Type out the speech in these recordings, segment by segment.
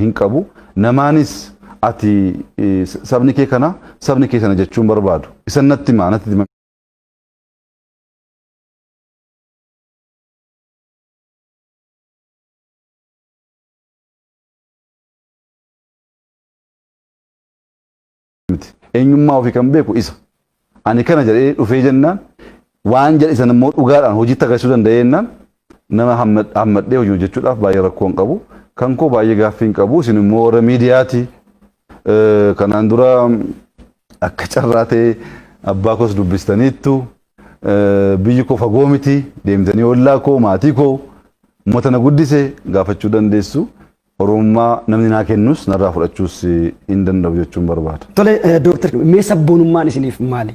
hin qabu namaanis ati sabni kee kana sabni kee sana jechuun barbaadu isan natti maanatti eenyummaa ofii kan beeku isa ani kana jedhee dhufee jennaan waan jedhe isa immoo dhugaadhaan hojiitti agarsiisuu danda'eennaan nama hammadhee hojii hojjechuudhaaf baay'ee rakkoo hin qabu kan koo baay'ee gaaffii hin qabu isin immoo warra miidiyaati kanaan dura akka carraa ta'e abbaa koos dubbistaniittu biyyi koo fagoo miti deemtanii ollaa koo maatii koo uummata na guddise gaafachuu dandeessu. Oromummaa namni naa kennus narraa fudhachuus hin danda'u jechuun barbaada. Tole Dooktar mee sabboonummaan isiniif maali?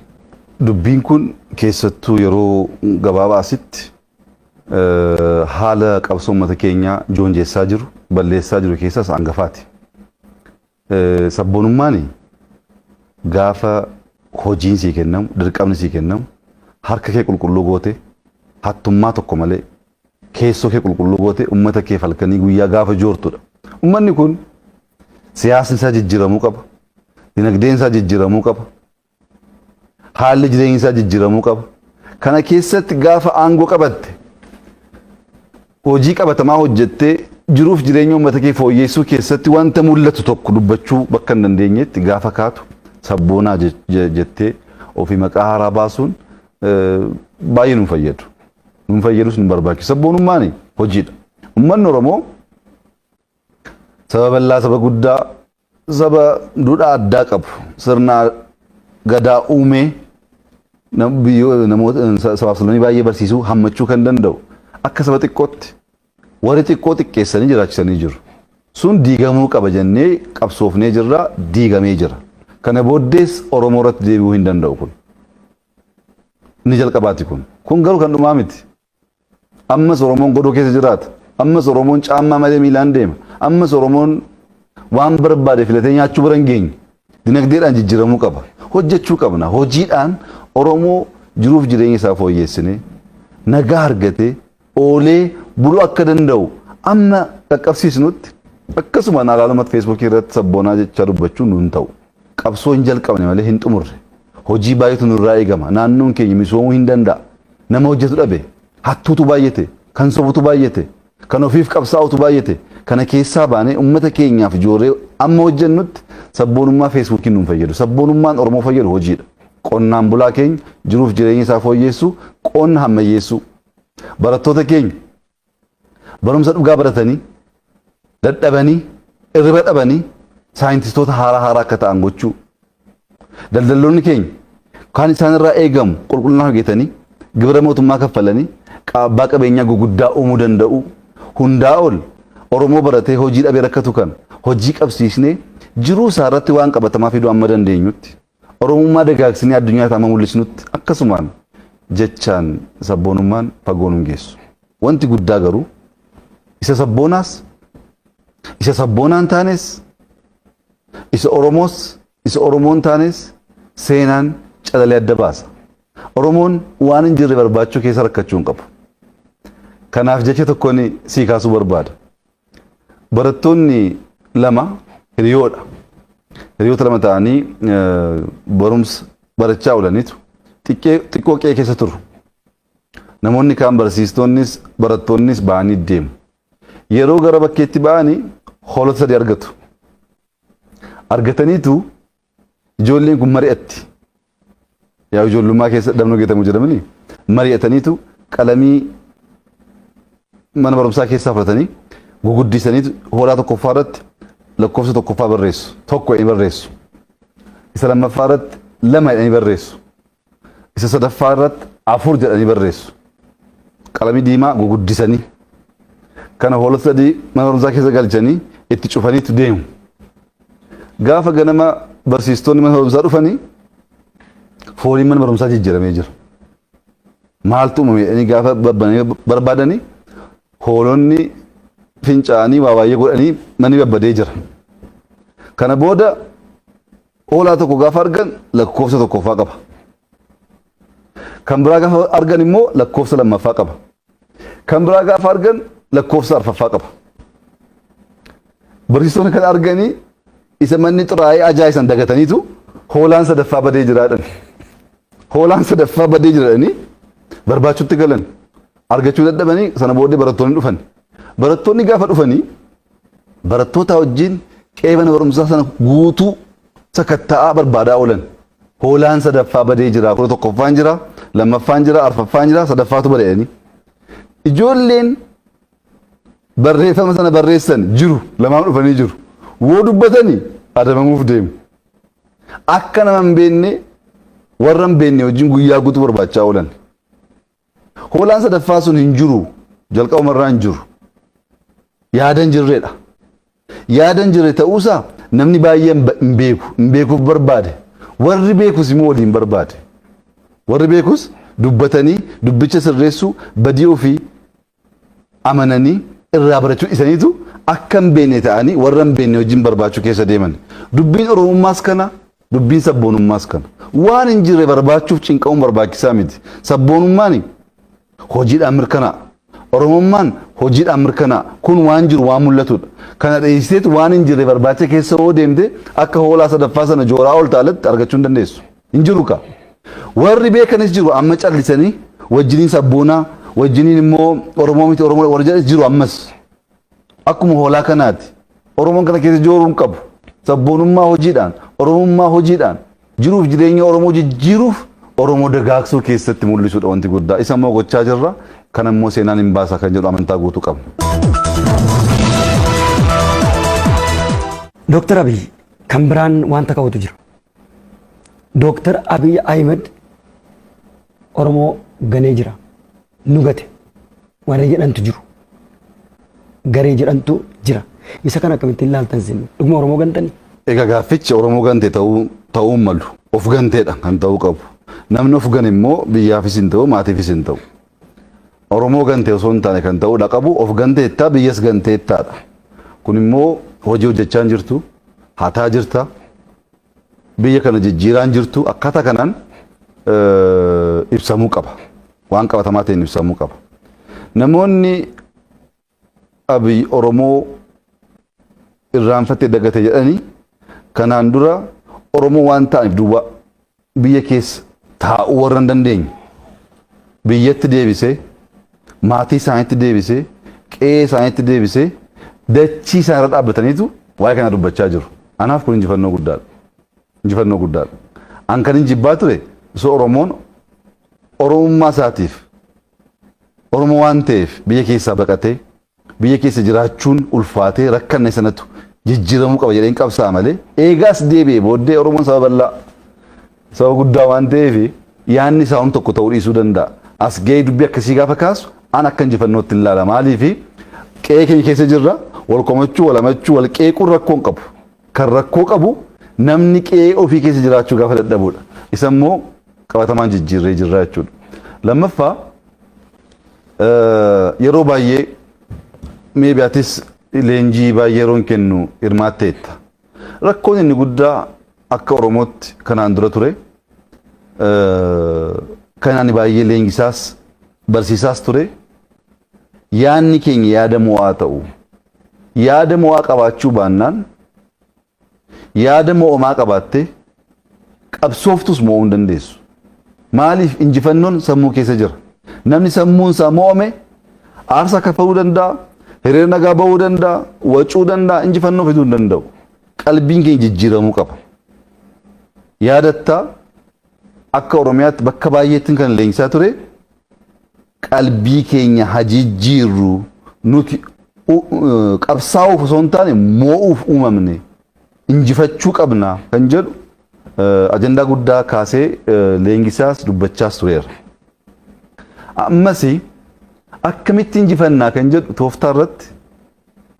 Dubbiin kun keessattuu yeroo gabaabaa asitti haala qabsoo uummata keenyaa joonjessaa jiru balleessaa jiru keessaas hangafaati. Sabboonummaan gaafa hojiin sii kennamu dirqamni sii kennamu harka kee qulqulluu goote hattummaa tokko malee keessoo kee qulqulluu goote uummata kee falkanii guyyaa gaafa joortudha. Uummanni kun siyaasni isaa jijjiiramuu qaba. Dinagdeen isaa jijjiiramuu qaba. Haalli jireenya isaa jijjiiramuu qaba. Kana keessatti gaafa aangoo qabatte hojii qabatamaa hojjettee jiruuf jireenya uummata kee fooyyessuu keessatti wanta mul'atu tokko dubbachuu bakka hin dandeenyetti gaafa kaatu sabboonaa jettee ofii maqaa haaraa baasuun baay'ee nu fayyadu. Nu fayyadus nu barbaachisu. Sabboonummaan hojiidha. Uummanni Oromoo saba bal'aa saba guddaa saba duudhaa addaa qabu sirna gadaa uumee namoota sabaaf sablammii baay'ee barsiisuu hammachuu kan danda'u akka saba xiqqootti warri xiqqoo xiqqeessanii jiraachisanii jiru. Sun diigamuu qaba jennee qabsoofnee jirra diigamee jira. Kana booddees Oromoo irratti deebi'uu hin danda'u kun. Inni jalqabaati kun. Kun garuu kan dhumaa miti. Ammas Oromoon godoo keessa jiraata. Ammas Oromoon caammaa malee miilaan deema. Ammas Oromoon waan barbaade filatee nyaachuu bira hin geenye. Dinagdeedhaan jijjiiramuu qaba. Hojjechuu qabna. Hojiidhaan Oromoo jiruuf jireenya isaa fooyyessinee nagaa argatee oolee buluu akka danda'u amma qaqqabsiisnutti akkasuma naalaalumatti feesbuukii irratti sabboonaa jechaa dubbachuun nuun ta'u. Qabsoo hin jalqabne malee hin xumurre. Hojii baay'eetu nurraa eegama. Naannoon keenya misoomuu hin danda'a. Nama hojjetu dhabe. Hattuutu baay'ate. Kan sobutu baay'ate. Kan ofiif qabsaa'utu baay'ate. Kana keessaa baanee uummata keenyaaf ijoollee amma hojjennutti sabboonummaa feesbuukiin nuun fayyadu. Sabboonummaan Oromoo fayyadu hojiidha. Qonnaan bulaa keenya jiruuf jireenya isaa fooyyessu, qonna hammayyeessu. Barattoota keenya barumsa dhugaa baratanii, dadhabanii, irriba dhabanii, saayintistoota haaraa akka ta'an gochuu. Daldaltoonni keenya kan isaan irraa eegamu qulqullina hojjetanii, gibira mootummaa kaffalanii, abbaa qabeenyaa guguddaa uumuu danda'u. Hundaa ol Oromoo baratee hojii dhabee rakkatu kan hojii qabsiisnee jiruu isaa irratti waan qabatamaa fiduu amma dandeenyutti Oromummaa dagaagsinee addunyaa taama mul'isnutti akkasumaan jechaan sabboonummaan fagoon hin geessu. Wanti guddaa garuu isa sabboonaas isa sabboonaan taanes isa Oromoos isa Oromoon taanes seenaan calalee adda baasa. Oromoon waan hin jirre barbaachuu keessa rakkachuu hin qabu. Kanaaf jecha tokkoon sii kaasuu barbaada. Barattoonni lama hiriyoodha. Hiriyoota lama ta'anii barumsa barachaa oolaniitu xiqqoo qe'ee keessa turu. Namoonni kaan barsiistonnis barattoonnis ba'anii deemu. Yeroo gara bakkeetti ba'anii hoolota sadii argatu. Argataniitu ijoolleen kun mari'atti. Yaa ijoollummaa keessa dhabnoo geetamu jedhamanii mari'ataniitu qalamii mana barumsaa keessaa fudhatanii guguddisanii hoolaa tokkoffaa irratti lakkoofsa tokkoffaa barreessu. Tokko jedhanii barreessu. Isa lammaffaa irratti lama jedhanii barreessu. Isa sadaffaa irratti afur jedhanii barreessu. Qalamii diimaa guguddisanii kana hoolota sadii mana barumsaa keessa galchanii itti cufaniitu deemu. Gaafa ganama barsiistonni mana barumsaa dhufanii fooliin mana barumsaa jijjiiramee jira. Maaltu uumame jedhanii gaafa barbaadanii hoolonni fincaanii waa baay'ee godhanii manni babbadee jira. Kana booda hoolaa tokko gaafa argan lakkoofsa tokkoffaa qaba. Kan biraa gaafa argan immoo lakkoofsa lammaffaa qaba. Kan biraa gaafa argan lakkoofsa arfaffaa qaba. Barsiisonni kan arganii isa manni xuraa'ee ajaa'isan dagataniitu hoolaan sadaffaa badee jiraadhan. Hoolaan sadaffaa badee jiraadhanii barbaachuutti galan. Argachuu dadhabanii sana booddee barattoonni dhufan. Barattoonni gaafa dhufanii barattoota wajjin qeebana barumsaa sana guutuu sakatta'aa barbaadaa oolan. Hoolaan sadaffaa badee jira, 11ffaan jira, 2ffaan jira, 4ffaan jira, sadaffaatu badeedhanii. Ijoolleen barreeffama sana barreessan jiru, lamaan dhufanii jiru. Woo dubbatanii adamamuuf deemu. Akka nama hin beekne warra hin beekne wajjin guyyaa guutuu barbaachaa oolan. Hoolaan sadaffaa sun hin jiru, jalqabumarraa hin jiru. Yaadan jirreedha. Yaadan jirre ta'uusaa namni baay'een hin beeku, hin beekuuf barbaade. Warri beekus immoo waliin barbaade. Warri beekus dubbatanii dubbicha sirreessuu badii ofii amananii irraa barachuu isaniitu akka hin beekne ta'anii warra hin beekne wajjin barbaachuu keessa deeman. Dubbiin Oromummaas kana, dubbiin sabboonummaas kana. Waan hin jirre barbaachuuf cinqamuun barbaachisaa miti. Sabboonummaan hojiidhaan mirkanaa'a. Oromummaan hojiidhaan mirkanaa'a. Kun waan jiru waan mul'atudha. Kana dheessiseetu waan hin jirre barbaacha keessa yoo deemte akka hoolaa sadaffaa sana jooraa ol taalatti argachuu hin dandeessu. Hin jiru ka. Warri beekanis jiru amma callisanii wajjiniin sabboonaa wajjiniin immoo Oromoo miti Oromoo warra jedhanis jiru ammas. Akkuma hoolaa kanaati. Oromoon kana keessa jooruu hin qabu. Sabboonummaa hojiidhaan, Oromummaa hojiidhaan jiruuf jireenya Oromoo jijjiiruuf Oromoo dagaagsuu keessatti mul'isuudha wanti guddaa. Isa immoo gochaa jirra. Kana immoo seenaan hin baasa kan jedhu amantaa guutuu qabna. Dooktar Abiy kan biraan wanta ka'utu jira. Dooktar Abiy Ahmed Oromoo ganee jira. Nu gate. Warra jedhantu jiru. Garee jedhantu jira. Isa kana akkamitti ilaaltan isin? Dhuguma Oromoo gantanii? Egaa gaaffichi Oromoo gante ta'uu malu. Of ganteedha kan ta'uu qabu. Namni of gane immoo biyyaafis hin ta'u, maatiifis hin ta'u. Oromoo gante osoo hin taane kan ta'uudha qabu. Of ganteettaa biyyas ganteettaadha. Kun immoo hojii hojjechaa jirtu, hataa jirta, biyya kana jijjiiraan jirtu akkaataa kanaan ibsamuu qaba. Waan qabatamaa ta'een ibsamuu qaba. Namoonni Abiy Oromoo irraanfattee dagate jedhanii kanaan dura Oromoo waan ta'aniif duwwaa biyya keessa taa'uu warra hin dandeenye biyyatti deebisee maatii isaaniitti deebisee qe'ee isaaniitti deebisee dachii isaan irra dhaabbataniitu waa'ee kana dubbachaa jiru. Anaaf kun injifannoo guddaadha. Injifannoo guddaadha. An kan hin jibbaa ture osoo Oromoon Oromummaa isaatiif Oromoo waan ta'eef biyya keessaa baqatee biyya keessa jiraachuun ulfaatee rakkanne sanatu jijjiiramuu qaba jedheen qabsaa malee eegaas deebi'ee booddee Oromoon saba bal'aa saba guddaa waan ta'eef yaanni isaa waan tokko ta'uu dhiisuu danda'a. As ga'ee dubbii akkasii gaafa kaasu an akka injifannootti ilaala. Maaliif qe'ee keenya keessa jirra wal komachuu wal hamachuu wal qeequun rakkoo hin qabu. Kan rakkoo qabu namni qe'ee ofii keessa jiraachuu gaafa dadhabudha. Isa immoo qabatamaan jijjiirree jirra jechuudha. Lammaffaa yeroo baay'ee meebiyaatis leenjii baay'ee yeroon kennu hirmaatteetta. Rakkoon inni guddaa akka Oromootti kanaan dura ture. Kanaan baay'ee leenjisaas barsiisaas ture. Yaanni keenya yaada mo'aa ta'u. Yaada mo'aa qabaachuu baannaan yaada mo'amaa qabaatte qabsooftus mo'uu hin dandeessu. Maaliif injifannoon sammuu keessa jira. Namni sammuun isaa mo'ame aarsaa kaffaluu danda'a, hiriira nagaa bahuu danda'a, wacuu danda'a, injifannoo fiduu hin danda'u. Qalbiin keenya jijjiiramuu qaba. Yaadattaa akka Oromiyaatti bakka baay'eetti kan leenjisaa ture qalbii keenya hajijjiirru nuti qabsaa'uuf osoo hin taane mo'uuf uumamne injifachuu qabna kan jedhu ajandaa guddaa kaasee leenjisaas dubbachaas tureera. Ammas akkamitti injifannaa kan jedhu tooftaa irratti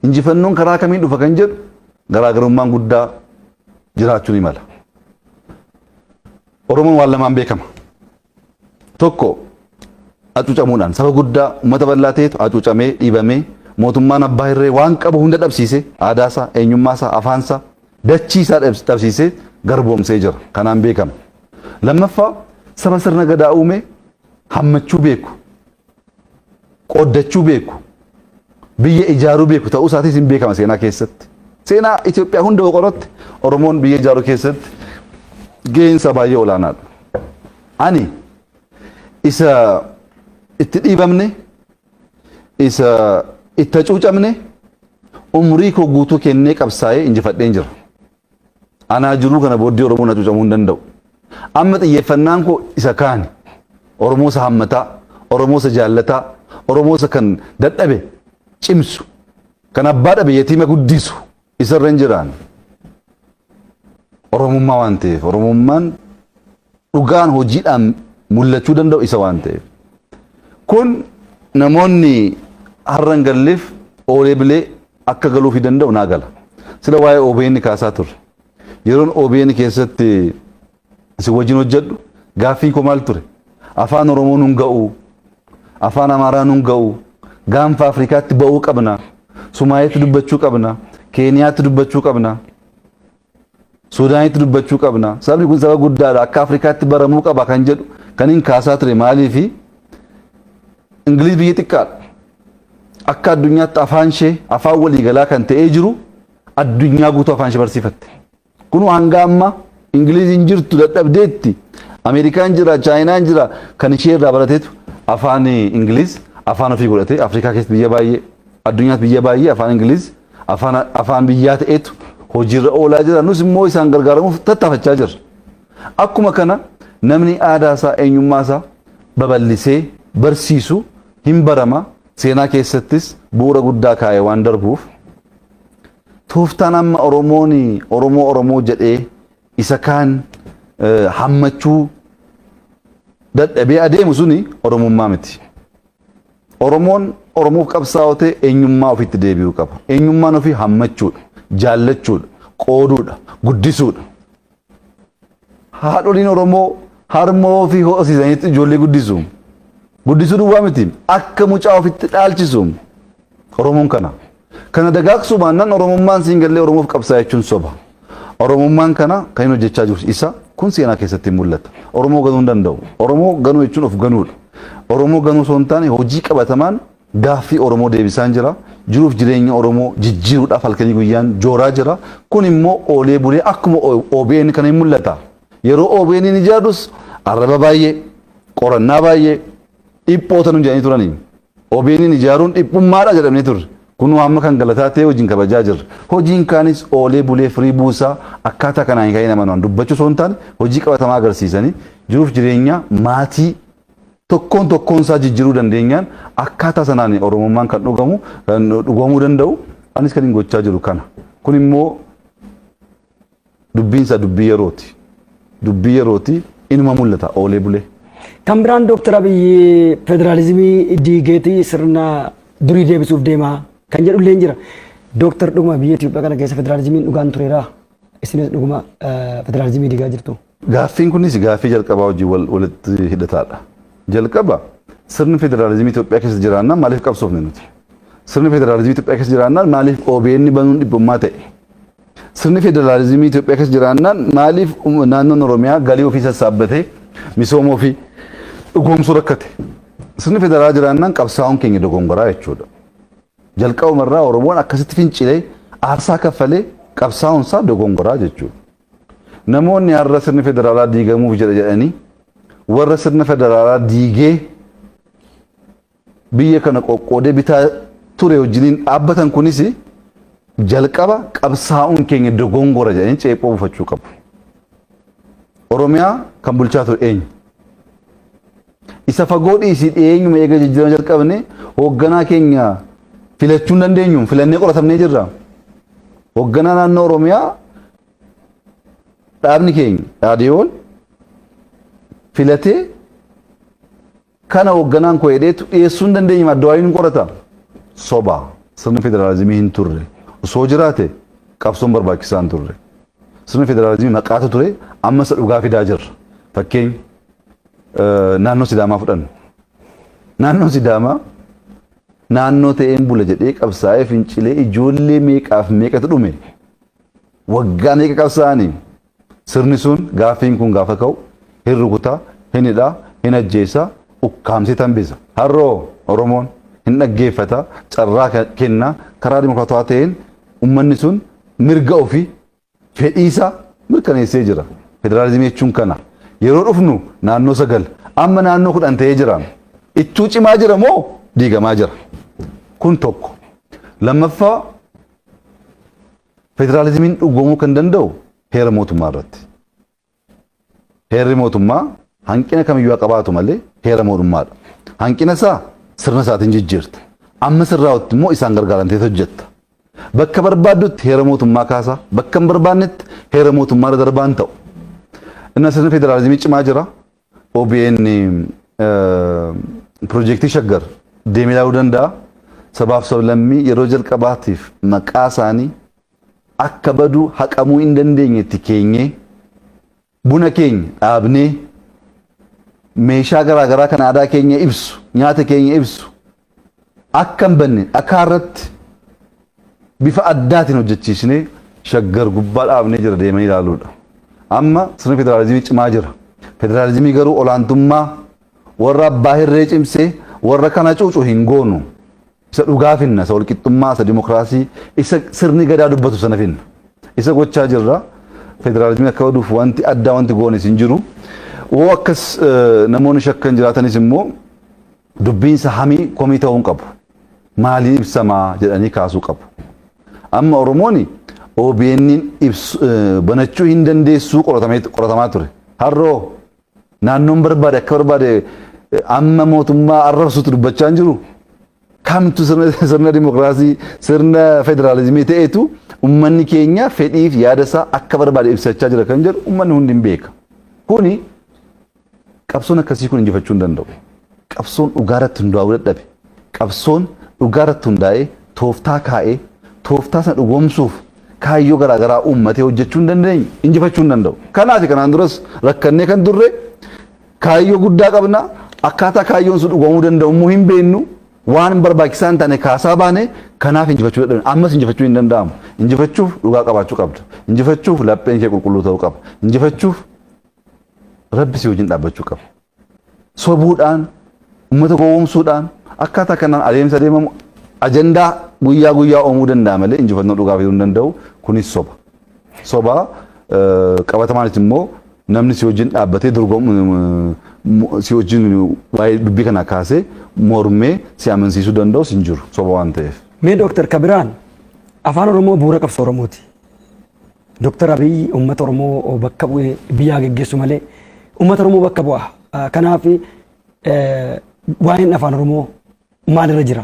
injifannoon karaa kamiin dhufa kan jedhu garaagarummaan guddaa jiraachuu ni mala. Oromoon waan lamaan beekama. Tokko hacuucamuudhaan saba guddaa uummata bal'aa ta'etu hacuucamee dhiibamee mootummaan abbaa irree waan qabu hunda dhabsiisee aadaasaa, eenyummaasaa, afaansaa, dachiisaa dhabsiisee garboomsee jira. Kanaan beekama. Lammaffaa saba sirna gadaa uume hammachuu beeku, qooddachuu beeku, biyya ijaaruu beeku ta'uu isaatis hin beekama seenaa keessatti. Seenaa Itoophiyaa hunda qoratti Oromoon biyya ijaaruu keessatti gaheensa baay'ee olaanaadha. Ani isa itti dhiibamne, isa itti cuucamne umrii koo guutuu kennee qabsaa'ee injifadheen jira. Anaa jiruu kana booddee Oromoon na cuucamuu hin danda'u. Amma xiyyeeffannaan koo isa kaani. Oromoo isa hammataa, Oromoo isa jaallataa, Oromoo isa kan dadhabe cimsu, kan abbaa dhabe yatiima guddisu isarra hin jiraan. Oromummaa waan ta'eef, Oromummaan dhugaan hojiidhaan mul'achuu danda'u isa waan ta'eef. Kun namoonni har'a hin galleef oolee bilee akka galuuf danda'u naa gala. Sila waa'ee OBN kaasaa turre. Yeroon OBN keessatti si wajjin hojjedhu gaaffii koo maal ture? Afaan Oromoo nun ga'u, afaan Amaaraa nun ga'u, gaanfa Afrikaatti ba'uu qabna, Sumaayeetti dubbachuu qabna, Keeniyaatti dubbachuu qabna, Suudaanitti dubbachuu qabna. Sabni kun saba guddaadha, akka Afrikaatti baramuu qaba kan jedhu kan hin kaasaa ture maaliifi Ingiliz biyya xiqqaadha. Akka addunyaatti afaan ishee afaan waliigalaa kan ta'ee jiru addunyaa guutuu afaan ishee barsiifatte. Kun hanga amma Ingiliziin jirtu dadhabdeetti. Ameerikaan jira, Chaayinaan jira kan ishee irraa barateetu afaan Ingiliz afaan ofii godhatee Afrikaa keessatti biyya baay'ee addunyaatti biyya baay'ee afaan Ingiliz afaan biyyaa ta'etu hojiirra oolaa jira. Nus immoo isaan gargaaramuuf tattaafachaa jirra. Akkuma kana namni aadaa isaa eenyummaa isaa babal'isee barsiisu hin barama. Seenaa keessattis bu'uura guddaa kaa'ee waan darbuuf tooftaan amma Oromoo jedhee isa kaan hammachuu dadhabee adeemu suni Oromummaa miti. Oromoon Oromoof qabsaa'otee eenyummaa ofitti deebi'uu qaba. Eenyummaan ofii hammachuudha, jaallachuudha, qooduudha, guddisuudha. Haadholiin Oromoo harmoo ofii ho'isiisanitti ijoollee guddisu. Guddisuu duwwaa miti akka mucaa ofitti dhaalchisu Oromoon kana. Kana dagaagsu baannaan Oromummaan siin gallee Oromoof qabsaa jechuun soba. Oromummaan kana kan hin hojjechaa jiru isa kun seenaa keessatti mul'ata. Oromoo ganuu hin danda'u. Oromoo ganuu jechuun of ganuudha. Oromoo ganuu osoo hin taane hojii qabatamaan gaaffii Oromoo deebisaan jira. Jiruuf jireenya Oromoo jijjiiruudhaaf halkanii guyyaan jooraa jira. Kun immoo oolee bulee akkuma OBN kana hin mul'ata. Yeroo OBN ijaarus arraba baay'ee, qorannaa baay'ee, dhiphoota nu jedhanii turanii. OBN ijaaruun dhiphummaadha jedhamanii turre. Kun amma kan galataa ta'e hojiin kabajaa jirra. Hojiin kaanis oolee bulee firii buusaa akkaataa kanaan ka'ee nama waan dubbachuu osoo hin taane hojii qabatamaa agarsiisanii jiruuf jireenya maatii tokkoon isaa jijjiiruu dandeenyaan akkaataa sanaan Oromummaan kan dhugamuu danda'u anis kan hin gochaa jiru kana. Kun immoo dubbiinsa dubbii yerooti. Dubbii yerooti inuma mul'ata oolee bulee. Kan biraan Dooktar Abiyyi federaalizimii diigeetii sirna durii deebisuuf deemaa kan jedhu illee jira. Dooktar dhuguma biyya Itoophiyaa kana keessa federaalizimiin dhugaan tureera. Isinis dhuguma federaalizimii diigaa jirtu. Gaaffiin kunis gaaffii jalqabaa wajjin walitti hidhataadha. Jalqaba sirni federaalizimii Itoophiyaa keessa jiraannaan maaliif qabsoofne nuti? Sirni federaalizimii Itoophiyaa keessa jiraannaan maaliif OBN banuun dhibbummaa ta'e? Sirni federaalizimii Itoophiyaa keessa jiraannaan maaliif naannoon Oromiyaa galii ofii sassaabbatee misooma ofii dhugoomsuu rakkate? Sirni federaalaa jiraannaan qabsaa'uun keenya dogongoraa jechuudha. Jalqabumarraa Oromoon akkasitti fincilee aarsaa kaffalee qabsaa'uun isaa dogongoraa jechuudha. Namoonni har'a sirni federaalaa diigamuuf jedhanii warra sirna federaalaa diigee biyya kana qoqqoodee bitaa ture wajjiniin dhaabbatan kunis jalqaba qabsaa'uun keenya dogongora jedhanii ceephoo buufachuu qabu. Oromiyaa kan bulchaa ture eenyu? Isa fagoo dhiisii dhiyeenyuma eega jijjiirama jalqabne hoogganaa keenya filachuu hin dandeenyu filannee qoratamnee jirra. Hoogganaa naannoo Oromiyaa dhaabni keenya dhaadhiyoon filatee kana hoogganaan koo hedheetu dhiyeessuu hin dandeenyu addawaayii hin qorata. Soba sirni federaalizimii hin turre osoo jiraate qabsoon barbaachisaa hin turre. Sirni federaalizimii maqaatu ture amma isa dhugaa fidaa jirra. Fakkeenya naannoo Sidaamaa fudhannu. Naannoo Sidaamaa naannoo ta'een bula jedhee qabsaa'ee fincilee ijoollee meeqaaf meeqatu dhume. Waggaa meeqa qabsaa'anii. Sirni sun gaaffiin kun gaafa ka'u hin rukutaa, hin hidhaa, hin ajjeesaa, ukkaamsee tambisa. Har'oo Oromoon hin dhaggeeffata, carraa kennaa karaa dimokiraatawaa ta'een uummanni sun mirga ofii fedhiisa mirkaneessee jira. Federaalizimii jechuun kana. Yeroo dhufnu naannoo 9 amma naannoo 10 ta'ee jira. Ittuu cimaa jira moo diigamaa jira? Kun tokko. Lammaffaa federaalizimiin dhugoomuu kan danda'u heera mootummaa irratti. Heerri mootummaa hanqina kamiyyuu qabaatu malee heera mootummaadha. Hanqina isaa sirna isaatiin jijjiirta. Amma sirraa'utti immoo isaan gargaaramtee hojjetta. Bakka barbaaddutti heera mootummaa kaasa, bakka hin barbaannetti heera mootummaa irra darbaan ta'u. Inna sirni federaalizimii cimaa jira. OBN piroojeektii Shaggar deemee ilaaluu danda'a. Sabaaf sablammii yeroo jalqabaatiif maqaa isaanii akka badu haqamuu hin dandeenyetti keenyee buna keenya dhaabnee meeshaa garaagaraa kan aadaa keenya ibsu, nyaata keenya ibsu akka hin banne dhakaa irratti bifa addaatiin hojjechiisnee Shaggar gubbaa dhaabnee jira deemanii ilaaluudha. Amma sirni federaalizimii cimaa jira. Federaalizimii garuu olaantummaa warra abbaa hirree cimsee warra kana cuucu hin goonu. Isa dhugaa finna, isa walqixxummaa, isa dimokiraasii, isa sirni gadaa dubbatu sana finna. Isa gochaa jirra. Federaalizimii akka baduuf wanti addaa wanti goonis hin jiru. Woo akkas namoonni shakkan jiraatanis immoo dubbiinsa hamii komii ta'uu hin qabu. Maaliin ibsamaa jedhanii kaasuu qabu. Amma Oromooni OBN banachuu hin dandeessuu qoratamaa ture. Harroo naannoon barbaade akka barbaade amma mootummaa arrabsuutu dubbachaa hin jiru. Kamtu sirna dimokiraasii sirna federaalizimii ta'etu ummanni keenya fedhiif yaada isaa akka barbaade ibsachaa jira kan jedhu ummanni hundi hin beeka. Kuni qabsoon akkasii kun injifachuu hin danda'u. Qabsoon dhugaarratti hundaa'uu dadhabe. Qabsoon dhugaarratti hundaa'ee tooftaa kaa'ee tooftaa sana dhugoomsuuf kaayyoo garaagaraa uummatee hojjechuu hin dandeenye injifachuu hin danda'u. Kanaaf kanaan duras rakkannee kan turre kaayyoo guddaa qabna akkaataa kaayyoon sun dhugoomuu danda'u immoo hin beennu. Waan barbaachisaa hin taane kaasaa baane kanaaf injifachuu dadhabne. Ammas injifachuu hin danda'amu. Injifachuuf dhugaa qabaachuu qabda. Injifachuuf lapheen kee qulqulluu ta'uu qaba. Injifachuuf rabbi si wajjin dhaabbachuu qaba. Sobuudhaan uummata gowwoomsuudhaan akkaataa kanaan adeemsa deemamu ajandaa guyyaa guyyaa oomuu danda'a malee injifannoo dhugaa fiduu hin danda'u. Kunis soba. Soba qabatamaanis immoo namni si wajjin dhaabbatee si wajjin waa'ee dubbii kana kaasee mormee si amansiisuu danda'us hin jiru soba waan ta'eef. Mee Dooktar Kabiraan afaan Oromoo bu'uura qabsoo Oromooti. Dooktar Abiy uummata Oromoo bakka bu'ee biyyaa geggeessu malee uummata Oromoo bakka bu'a. Kanaaf waa'een afaan Oromoo maalirra jira?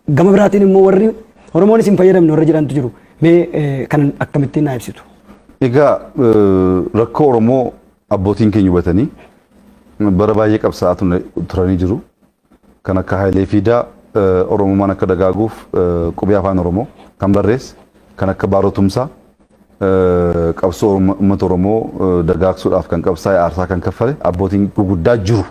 Gama biraatiin immoo warri Oromoonis hin fayyadamne warra jedhantu jiru. Mee kan akkamittiin naa ibsitu? Egaa rakkoo Oromoo abbootiin keenya hubatanii bara baay'ee qabsaa'aa turanii jiru. Kan akka Haayilee Fiidaa Oromummaan akka dagaaguuf qubee afaan Oromoo kan barreesse kan akka Baaroo Tumsaa qabsoo uummata Oromoo dagaagsuudhaaf kan qabsaa'e aarsaa kan kaffale abbootiin guguddaa jiru.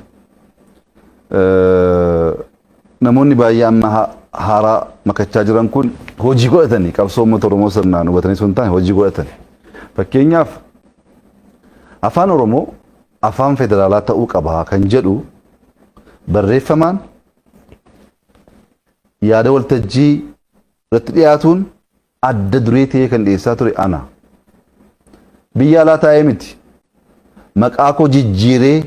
Namoonni baay'ee amma haaraa makachaa jiran kun hojii godhatanii qabsoo uummata Oromoo sirnaan hubatanii sun taane hojii godhatanii. Fakkeenyaaf afaan Oromoo afaan federaalaa ta'uu qaba kan jedhu barreeffamaan yaada waltajjii irratti dhiyaatuun adda duree ta'ee kan dhiyeessaa ture ana. Biyya alaa taa'ee miti. Maqaa koo jijjiiree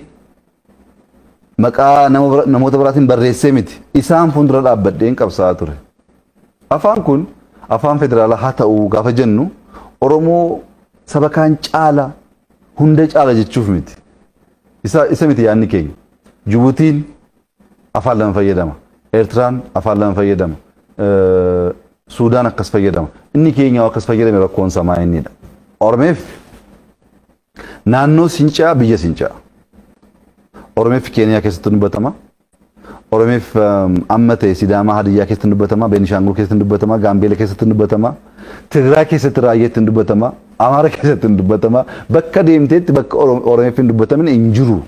maqaa namoota biraatiin barreessee miti. Isaan fuuldura dhaabbadheen qabsaa'aa ture. Afaan kun afaan federaalaa haa ta'uu gaafa jennu Oromoo saba kaan caala hunda caala jechuuf miti. Isa miti yaadni keenya. Jibuutiin afaan lama fayyadama. Eertiraan afaan lama fayyadama. Suudaan akkas fayyadama. Inni keenya akkas fayyadame rakkoon samaa innidha. Oromeef naannoo sincaa biyya sincaa. Oromeef Keeniyaa keessatti dubbatama. Oromeef amma ta'e Sidaamaa Hadiyyaa keessatti dubbatama. Beenishaangul keessatti dubbatama. Gaambeela keessatti dubbatama. Tigraay keessatti raayyeetti dubbatama. Amaara keessatti dubbatama. Bakka deemteetti bakka Oromeef hin dubbatamin hin jiru.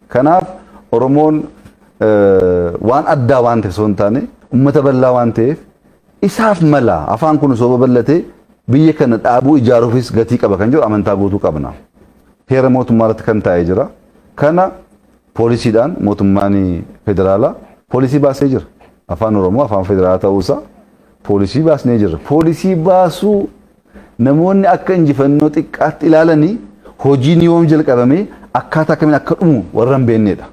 Kanaaf Oromoon waan addaa waan ta'eef osoo hin taane uummata bal'aa waan ta'eef isaaf mala afaan kun osoo babal'atee biyya kana dhaabuu ijaaruufis gatii qaba kan jedhu amantaa guutuu qabna. Heera mootummaa irratti kan taa'ee jira. Kana poolisiidhaan mootummaan federaalaa poolisii baasee jira. Afaan Oromoo afaan federaalaa ta'uusaa poolisii baasnee jira. Poolisii baasuu namoonni akka injifannoo xiqqaatti ilaalanii hojiin yoom jalqabame akkaataa kamiin akka dhumu warra hin beeknedha.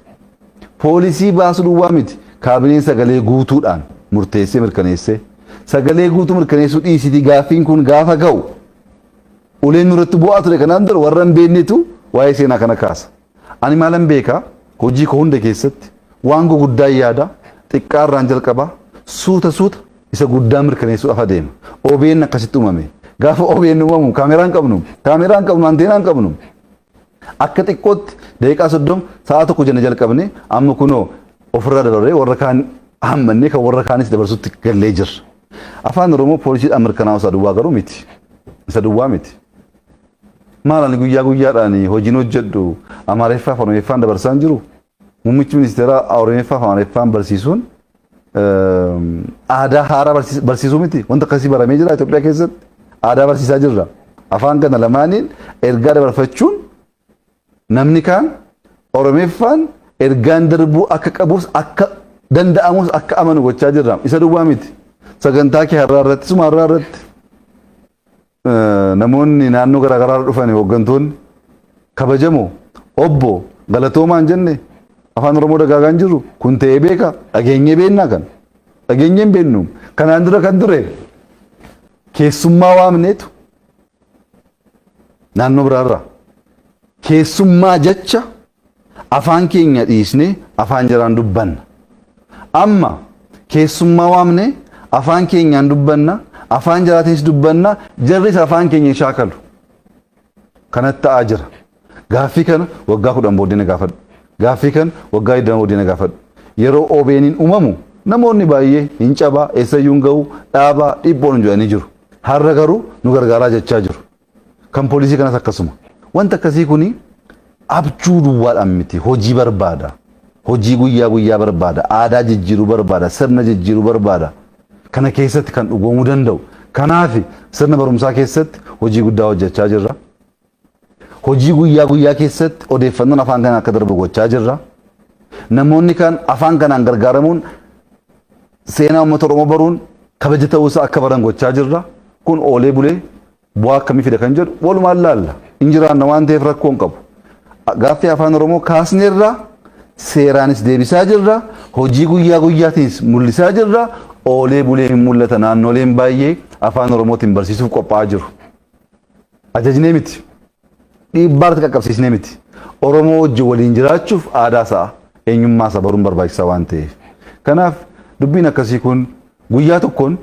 Poolisii baasuu duwwaa miti kaabineen sagalee guutuudhaan murteessee mirkaneessee sagalee guutuu mirkaneessuu dhiisitii gaaffiin kun gaafa ga'u uleen nurratti bu'aa ture kanaan dura warra hin beeknetu waa'ee seenaa kana kaasa. Ani maalan beekaa hojii koo hunda keessatti waan guguddaa yaada xiqqaarraan jalqabaa suuta isa guddaa mirkaneessuudhaaf adeema. OBN akkasitti uumame. Gaafa OBN uumamu kaameraan qabnu, anteenaan qabnu. Akka xiqqootti daqiiqaa 30 sa'a tokko jenna jalqabne amma kunoo ofirraa dabarree warra kaan hammannee kan warra kaanis dabarsutti gallee jirra. Afaan Oromoo poolisiidhaan mirkanaa'u isa duwwaa garuu miti. Isa duwwaa miti. Maalaan guyyaa guyyaadhaan hojiin hojjedhu Amaariffaa fi Oromeeffaan dabarsaan jiru. Muummichi ministeeraa Oromeeffaa fi Amaariffaan barsiisuun aadaa haaraa barsiisuu miti. Wanta akkasii baramee jira Itoophiyaa keessatti. Aadaa barsiisaa jirra. Afaan kana lamaaniin ergaa dabarfachuun namni kaan Oromeeffaan ergaan darbuu akka qabus akka danda'amus akka amanu gochaa jirra. Isa duwwaa miti. Sagantaa kee har'aa irratti suma har'aa irratti namoonni naannoo garaagaraa dhufan hooggantoonni kabajamoo obbo galatoomaan jenne afaan Oromoo dagaagaan jiru kun ta'ee beeka dhageenyee beennaa kan dhageenyeen beennu kanaan dura kan ture keessummaa waamneetu naannoo biraarraa keessummaa jecha afaan keenya dhiisnee afaan jaraan dubbanna amma keessummaa waamnee afaan keenyaan dubbanna afaan jaraatiinis dubbanna jarris afaan keenya shaakalu kanatti ta'aa jira. Gaaffii kana waggaa 10 booddee na gaafadhu. Gaaffii kana waggaa 20 booddee na gaafadhu. Yeroo OBN'n uumamu namoonni baay'ee hin cabaa eessayyuu hin ga'u dhaabaa dhibboon jedhanii jiru. Har'a garuu nu gargaaraa jechaa jiru. Kan poolisii kanas akkasuma. Wanta akkasii kuni abjuu duwwaadhaan miti hojii barbaada. Hojii guyyaa guyyaa barbaada. Aadaa jijjiiruu barbaada. Sirna jijjiiruu barbaada. Kana keessatti kan dhugoomuu danda'u. Kanaaf sirna barumsaa keessatti hojii guddaa hojjechaa jirra. Hojii guyyaa guyyaa keessatti odeeffannoon afaan kanaan akka darbu gochaa jirra. Namoonni kan afaan kanaan gargaaramuun seenaa uummata Oromoo baruun kabaja ta'uusaa akka baran gochaa jirra. Kun oolee bulee bu'aa akkamii fida kan jedhu walumaan laalla. Injiraanna waan ta'eef rakkoo hin qabu. Gaaffii afaan Oromoo kaasneerra seeraanis deebisaa jirra. Hojii guyyaa guyyaatiinis mul'isaa jirra. Oolee bulee hin mul'ata naannoleen baay'ee afaan Oromootiin barsiisuuf qophaa'aa jiru. Ajajnee miti. Dhiibbaatti qaqqabsiisnee miti. Oromoo wajjin waliin jiraachuuf aadaa isaa eenyummaa isaa baruun barbaachisaa waan ta'eef. Kanaaf dubbiin akkasii kun guyyaa tokkoon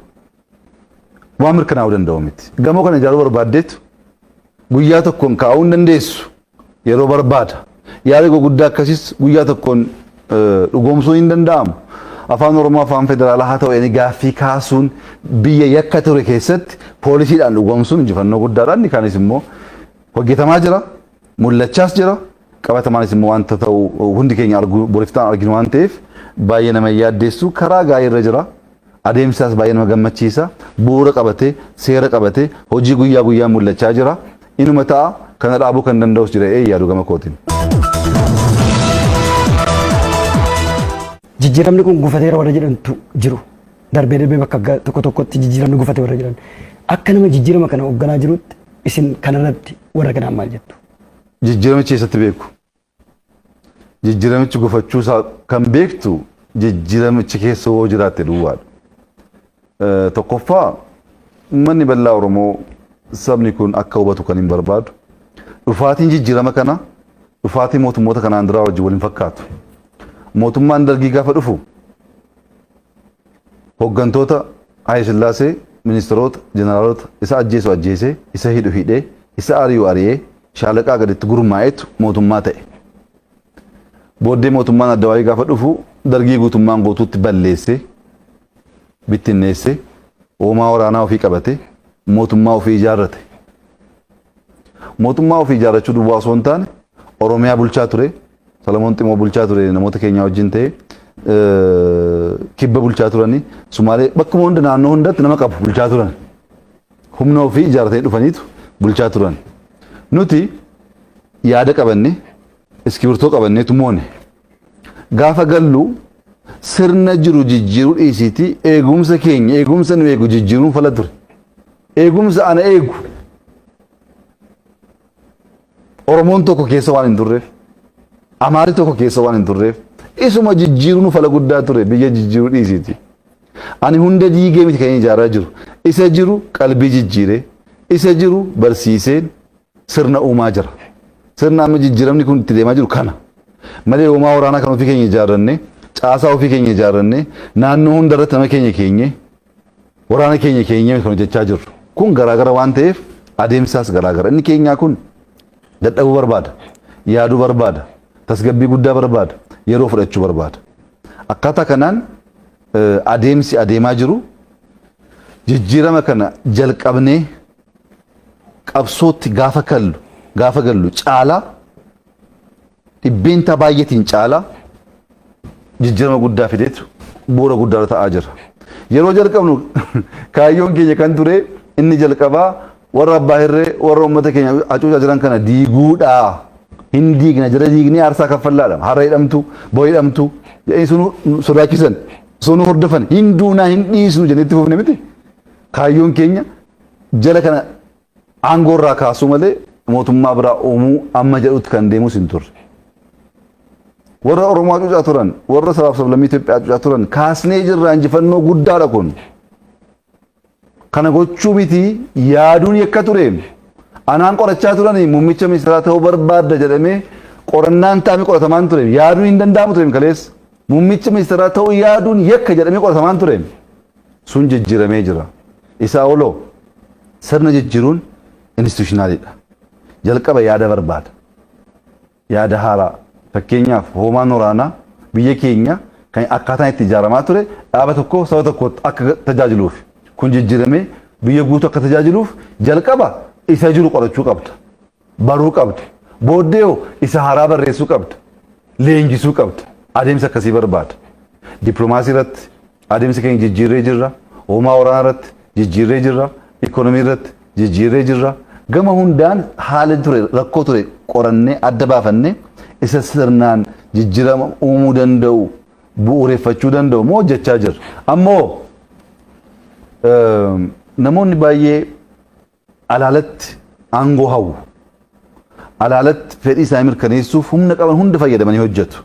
waan mirkanaa'uu danda'u miti. Gamoo kana ijaaruu barbaaddeetu guyyaa tokkoon kaa'uu hin dandeessu yeroo barbaada. Yaada gurguddaa akkasiis guyyaa tokkoon dhugoomsuu hin danda'amu. Afaan Oromoo afaan federaalaa haa ta'u gaaffii kaasuun biyya yakka ture keessatti poolisiidhaan dhugoomsuun injifannoo guddaadhaan kaanis immoo hojjetamaa jira, mul'achaas jira, qabatamaanis immoo wanta ta'u hundi keenya boriftaan arginu waan ta'eef baay'ee nama yaaddeessu karaa gaarii irra jira. Adeemsaas baay'ee nama gammachiisa. Bu'uura qabatee, seera qabatee hojii guyyaa guyyaa mul'achaa jira. Inuma ta'a kana dhaabuu kan danda'us jira yaadu gama kootiin. Jijjiiramni kun gufateera warra jedhantu jiru. Darbee bakka tokko tokkotti jijjiiramni gufate warra jedhan. Akka nama jijjiirama kana hoogganaa jirutti isin kanarratti warra kanaan maal jettu? Jijjiiramichi eessatti beeku? Jijjiiramichi gufachuusaa kan beektu jijjiiramichi keessa hoo jiraatte duwwaadha. Tokkoffaa uummanni bal'aa Oromoo sabni kun akka hubatu kan hin barbaadu. Dhufaatiin jijjiirama kana dhufaatii mootummoota kanaan duraa wajjin waliin fakkaatu. Mootummaan dargii gaafa dhufu hooggantoota Haayile Sillaasee ministeerota jeneraalota isa ajjeesu ajjeesee isa hidhu hidhee isa ari'u ari'ee shaalaqaa gaditti gurmaa'etu mootummaa ta'e. Booddee mootummaan addawaayii gaafa dhufu dargii guutummaan guutuutti balleessee bittinneessee hoomaa waraanaa ofii qabatee mootummaa ofii ijaarrate. Mootummaa ofii ijaarrachuu duwwaa osoo hin taane Oromiyaa bulchaa ture. Salamoon Ximoo bulchaa ture namoota keenya wajjin ta'ee kibba bulchaa turanii Sumaalee bakka hunda naannoo hundatti nama qabu bulchaa turan. Humna ofii ijaarratanii dhufaniitu bulchaa turan. Nuti yaada qabanne iskibirtoo qabanneetu moone. Gaafa gallu sirna jiru jijjiiruu dhiisiitii eegumsa keenya eegumsa nu eegu jijjiiruun fala ture. Eegumsa ana eegu Oromoon tokko keessa waan hin turreef, Amaari tokko keessa waan hin turreef, isuma jijjiiruun fala guddaa ture biyya jijjiiruu dhiisiiti. Ani hunda diigee miti kan ijaaraa jiru. Isa jiru qalbii jijjiiree, isa jiru barsiiseen sirna uumaa jira. Sirna amma jijjiiramni kun itti deemaa jiru kana. Malee uumaa waraanaa kan ofii keenya ijaarranne, caasaa ofii keenya ijaarranne, naannoo hundarratti nama keenya keenye, waraana keenya keenye kan hojjechaa jirru. Kun garaagara waan ta'eef adeemsaas garaagara. Inni keenyaa kun dadhabuu barbaada, yaaduu barbaada, tasgabbii guddaa barbaada, yeroo fudhachuu barbaada. Akkaataa kanaan adeemsi adeemaa jiru jijjiirama kana jalqabnee qabsootti gaafa gallu caalaa dhibbeentaa baay'eetiin caalaa jijjiirama guddaa fideetu bu'uura guddaa ta'aa jira. Yeroo jalqabnu kaayyoon keenya kan ture inni jalqabaa warra abbaa hirree warra uummata keenya hacuucaa jiran kana diiguudha. Hin diigna jala diignee aarsaa kaffallaadha. Harra hidhamtu, boo'ee hidhamtu jedhanii sunu sodaachisan, sunu hordofan, hin duunaa hin dhiisnu jennetti fufne miti. Kaayyoon keenya jala kana aangoorraa kaasuu malee mootummaa biraa uumuu amma jedhutti kan deemus hin turre. Warra Oromoo hacuucaa turan, warra sabaaf sablammii Itoophiyaa hacuucaa turan kaasnee jirra injifannoo guddaadha kun. Kana gochuu miti yaaduun yakka ture. Anaan qorachaa turanii muummicha ministeeraa ta'uu barbaadda jedhamee qorannaan taa'amee qoratamaan ture. Yaaduun hin danda'amu ture kaleessa. Muummicha ministeeraa ta'uu yaaduun yakka jedhamee qoratamaan ture. Sun jijjiiramee jira. Isaa oloo sirna jijjiiruun instituushinaaliidha. Jalqaba yaada barbaada. Yaada haaraa. Fakkeenyaaf hoomaan waraanaa biyya keenya kan akkaataan itti ijaaramaa ture dhaaba tokko saba tokko akka tajaajiluuf. Kun jijjiiramee biyya guutuu akka tajaajiluuf jalqaba isa jiru qorachuu qabda. Baruu qabda. Booddee isa haaraa barreessuu qabda. Leenjisuu qabda. Adeemsa akkasii barbaada. Dippiloomaasii irratti adeemsa keenya jijjiirree jirra. Hoomaa waraanaa irratti jijjiirree jirra. Ikoonomii irratti jijjiirree jirra. Gama hundaan haala ture rakkoo ture qorannee adda baafannee isa sirnaan jijjiirama uumuu danda'u bu'uureffachuu danda'u moo hojjechaa jirra. Ammoo namoonni baay'ee alaalatti aangoo hawwu. Alaalatti fedhii isaanii mirkaneessuuf humna qaban hunda fayyadamanii hojjetu.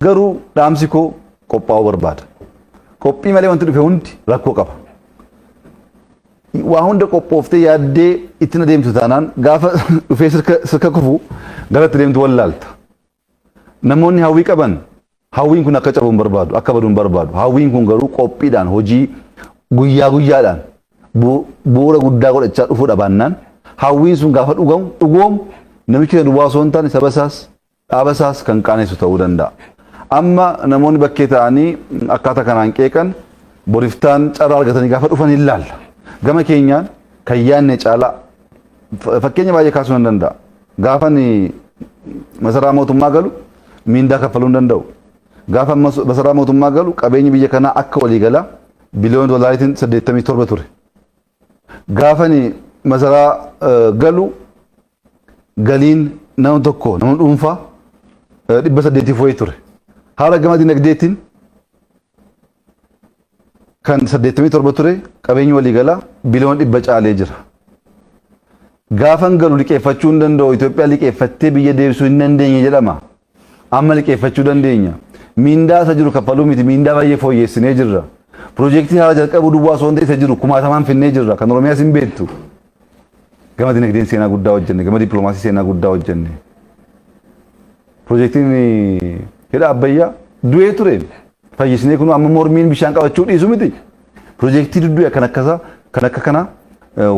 Garuu dhaamsi koo qophaa'uu barbaada. Qophii malee wanti dhufe hundi rakkoo qaba. Waa hunda qophooftee yaaddee ittiin adeemtu taanaan gaafa dhufee sirka kufu garatti deemtu wallaalta. Namoonni hawwii qaban hawwiin kun akka cabu hin barbaadu, akka badu hin barbaadu. Hawwiin kun garuu qophiidhaan hojii guyyaa guyyaadhaan bu'uura guddaa godhachaa dhufuudha baannaan hawwiin sun gaafa dhugoomu namichi kan duwwaa osoo hin taane saba isaas dhaaba isaas kan qaanessu ta'uu danda'a. Amma namoonni bakkee ta'anii akkaataa kanaan qeeqan boriftaan carraa argatanii gaafa dhufan hin laalla. Gama keenyaan kan yaadne caalaa fakkeenya baay'ee kaasuu hin danda'a. Gaafa masaraa mootummaa galu miindaa kaffaluu hin danda'u. Gaafa masaraa mootummaa galu qabeenyi biyya kanaa akka waliigalaa biliyoona doolaariitiin 87 ture. Gaafa masaraa galu galiin nama tokko nama dhuunfaa 800 wayii ture. Haala gama dinagdeetiin kan 87 ture qabeenyi waliigalaa biliyoona 100 caalee jira. Gaafan galu liqeeffachuu hin danda'u Itoophiyaa liqeeffattee biyya deebisuu hin dandeenye jedhama. Amma liqeeffachuu dandeenya. Miindaa isa jiru kaffaluu miti miindaa baay'ee fooyyessinee jirra. Piroojeektiin haala jalqabuu duwwaa osoo hin ta'e isa jiru kumaatamaan finnee jirra. Kan Oromiyaas hin beektu. Gama dinagdeen seenaa guddaa hojjenne, gama dippiloomaasii seenaa guddaa hojjenne. Piroojeektiin hidha abbayyaa du'ee ture. Fayyisnee kun amma mormiin bishaan qabachuu dhiisu miti. Piroojeektii duddu'e kan akka kana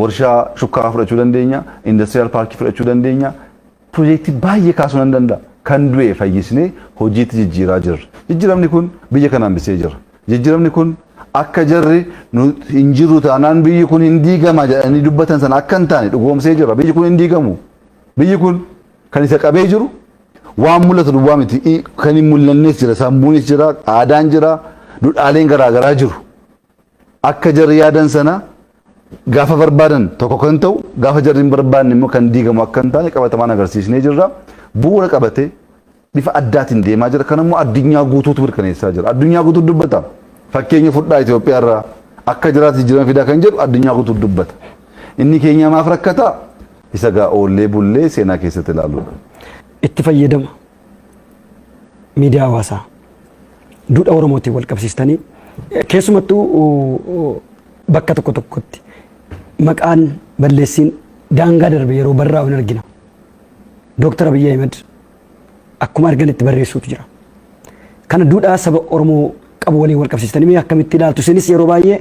warshaa shukkaaraa fudhachuu dandeenya, indastiriyaal paarkii fudhachuu dandeenya. Piroojeektii baay'ee kaasuu nan danda'a. Kan du'e fayyisnee hojiitti jijjiiraa jirra. Jijjiiramni kun biyya kana hambisee jira. Jijjiiramni kun akka jarri hin jirru taanaan biyyi kun hin diigama jedhanii dubbatan sana akka hin taane dhugoomsee jira. Biyyi kun hin diigamu. Biyyi kun kan isa qabee jiru waan mul'atu duwwaa miti. Kan hin mul'annes jira, sammuunis jira, aadaan jira, duudhaaleen garaagaraa jiru. Akka jarri yaadan sana gaafa barbaadan tokko kan ta'u gaafa jarri hin barbaanne immoo kan diigamu akka hin taane qabatamaan agarsiisnee jirra. Bu'uura qabatee bifa addaatiin deemaa jira. Kan immoo addunyaa guutuutu mirkaneessaa jira. Addunyaa guutuutu dubbata. Fakkeenya fudhaa Itoophiyaa irraa akka jiraatu jijjiirama fidaa kan jedhu addunyaa guutuutu dubbata. Inni keenya maaf rakkataa? isa gaa oollee bullee seenaa keessatti ilaaluudha. Itti fayyadama miidiyaa hawaasaa duudhaa Oromootiin wal qabsiistanii keessumattuu bakka tokko tokkotti maqaan balleessiin daangaa darbe yeroo barraa'u hin argina. Dooktar Abiyyi Ahmed akkuma arganitti barreessuutu jira. Kana duudhaa saba Oromoo qabu waliin wal qabsiistanii mee akkamitti ilaaltu? Isinis yeroo baay'ee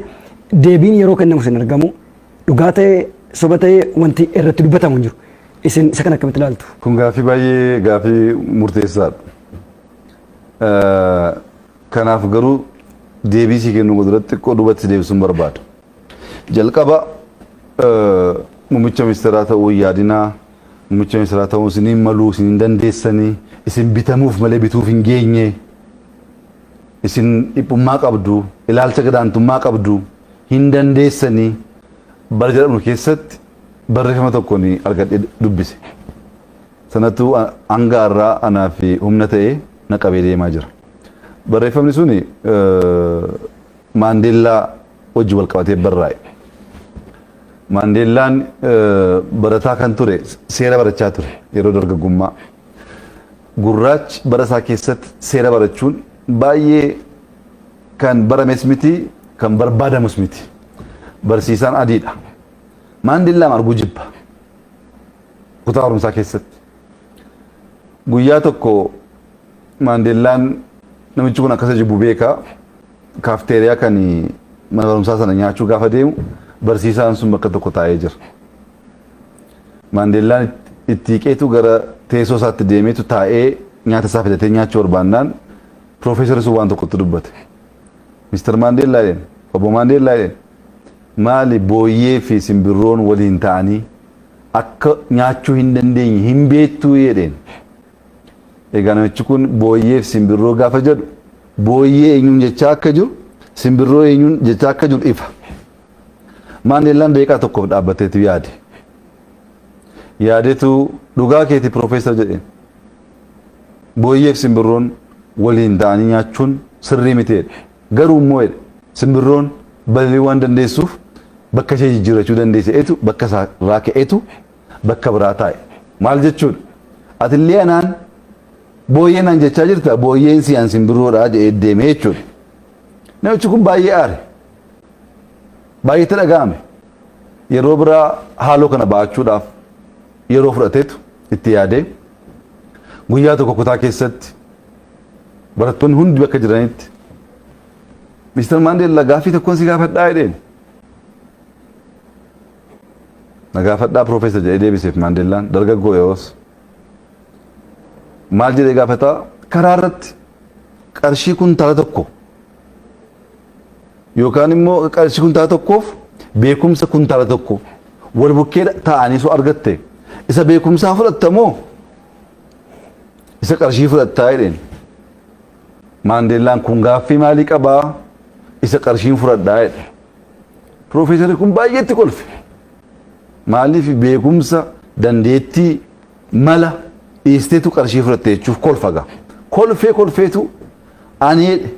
deebiin yeroo kennamu sin argamu dhugaa ta'ee soba ta'ee wanti irratti dubbatamu hin jiru. Isin isa kana akkamitti ilaaltu? Kun gaaffii baay'ee gaaffii murteessaadha. Kanaaf garuu deebii si kennu duratti xiqqoo duubatti deebisuun barbaada. Jalqaba muummicha ministeeraa ta'uu yaadinaa, muummicha ministeeraa ta'uu isiniin maluu, isiniin dandeessanii, isin bitamuuf malee bituuf hin geenye, isin dhiphummaa qabdu, ilaalcha gadaantummaa qabdu, hin dandeessanii bara jedhamu keessatti barreeffama tokkoon argadhee dubbise. Sanattuu hanga har'aa anaa fi humna ta'ee na qabee deemaa jira. Barreeffamni suni Maandeellaa wajji wal qabatee barraa'e. Maandeellaan barataa kan ture, seera barachaa ture yeroo dargaggummaa. Gurraachi bara isaa keessatti seera barachuun baay'ee kan barames miti, kan barbaadamus miti. Barsiisaan adiidha. Maandeellaan arguu jibba. Kutaa barumsaa keessatti. Guyyaa tokko Maandeellaan namichi kun akkasa jibbu beekaa. Kaafteeriyaa kan mana barumsaa sana nyaachuu gaafa deemu barsiisaan sun bakka tokko taa'ee jira. Maandeellaan itti hiqeetu gara teessoo isaatti deemeetu taa'ee nyaata isaa fidatee nyaachuu barbaannaan piroofeesarri sun waan tokkotti dubbate. Mister Maandeellaa jedheen, obbo Maandeellaa jedheen, maali booyyee fi simbirroon waliin ta'anii akka nyaachuu hin dandeenye hin beektuu jedheen. Egaa namichi kun booyyee fi simbirroo gaafa jedhu booyyee eenyuun jechaa akka jiru, simbirroo eenyuun jechaa akka jiru ifa. Maandeellaan daqiiqaa tokkoof dhaabbateetu yaade. Yaadeetu dhugaa keeti piroofeesar jedheen. Booyyee fi simbirroon waliin ta'anii nyaachuun sirrii miteedha. Garuu immoo simbirroon balali'uu waan dandeessuuf bakka ishee jijjiirrachuu dandeesseetu bakka isaa irraa ka'eetu bakka biraa taa'e. Maal jechuudha? Atillee anaan booyyee naan jechaa jirta, booyyeen siyaan simbirroodhaa jedhee deemee jechuudha. Namichi kun baay'ee aare. Baay'eetti dhaga'ame. Yeroo biraa haaloo kana ba'achuudhaaf yeroo fudhateetu itti yaadee guyyaa tokko kutaa keessatti barattoonni hundi bakka jiranitti Mister Maandeellaa gaaffii tokkoon si gaafadhaa jedheen. Na gaafadhaa piroofeesar jedhee deebiseef Maandeellaan dargaggoo yeroos. Maal jedhee gaafataa? Karaa irratti qarshii kuntaala tokko yookaan immoo qarshii kuntaala tokkoof beekumsa kuntaala tokko wal bukkee taa'anii soo argatte isa beekumsaa fudhattamoo isa qarshii fudhattaa jedheen. Maandeellaan kun gaaffii maalii qabaa? Isa qarshiin fudhadhaa jedhe. Piroofeesarri kun baay'eetti kolfe. Maaliif beekumsa dandeettii mala dhiisteetu qarshii fudhatte jechuuf kolfaga. Kolfeetu ani jedhe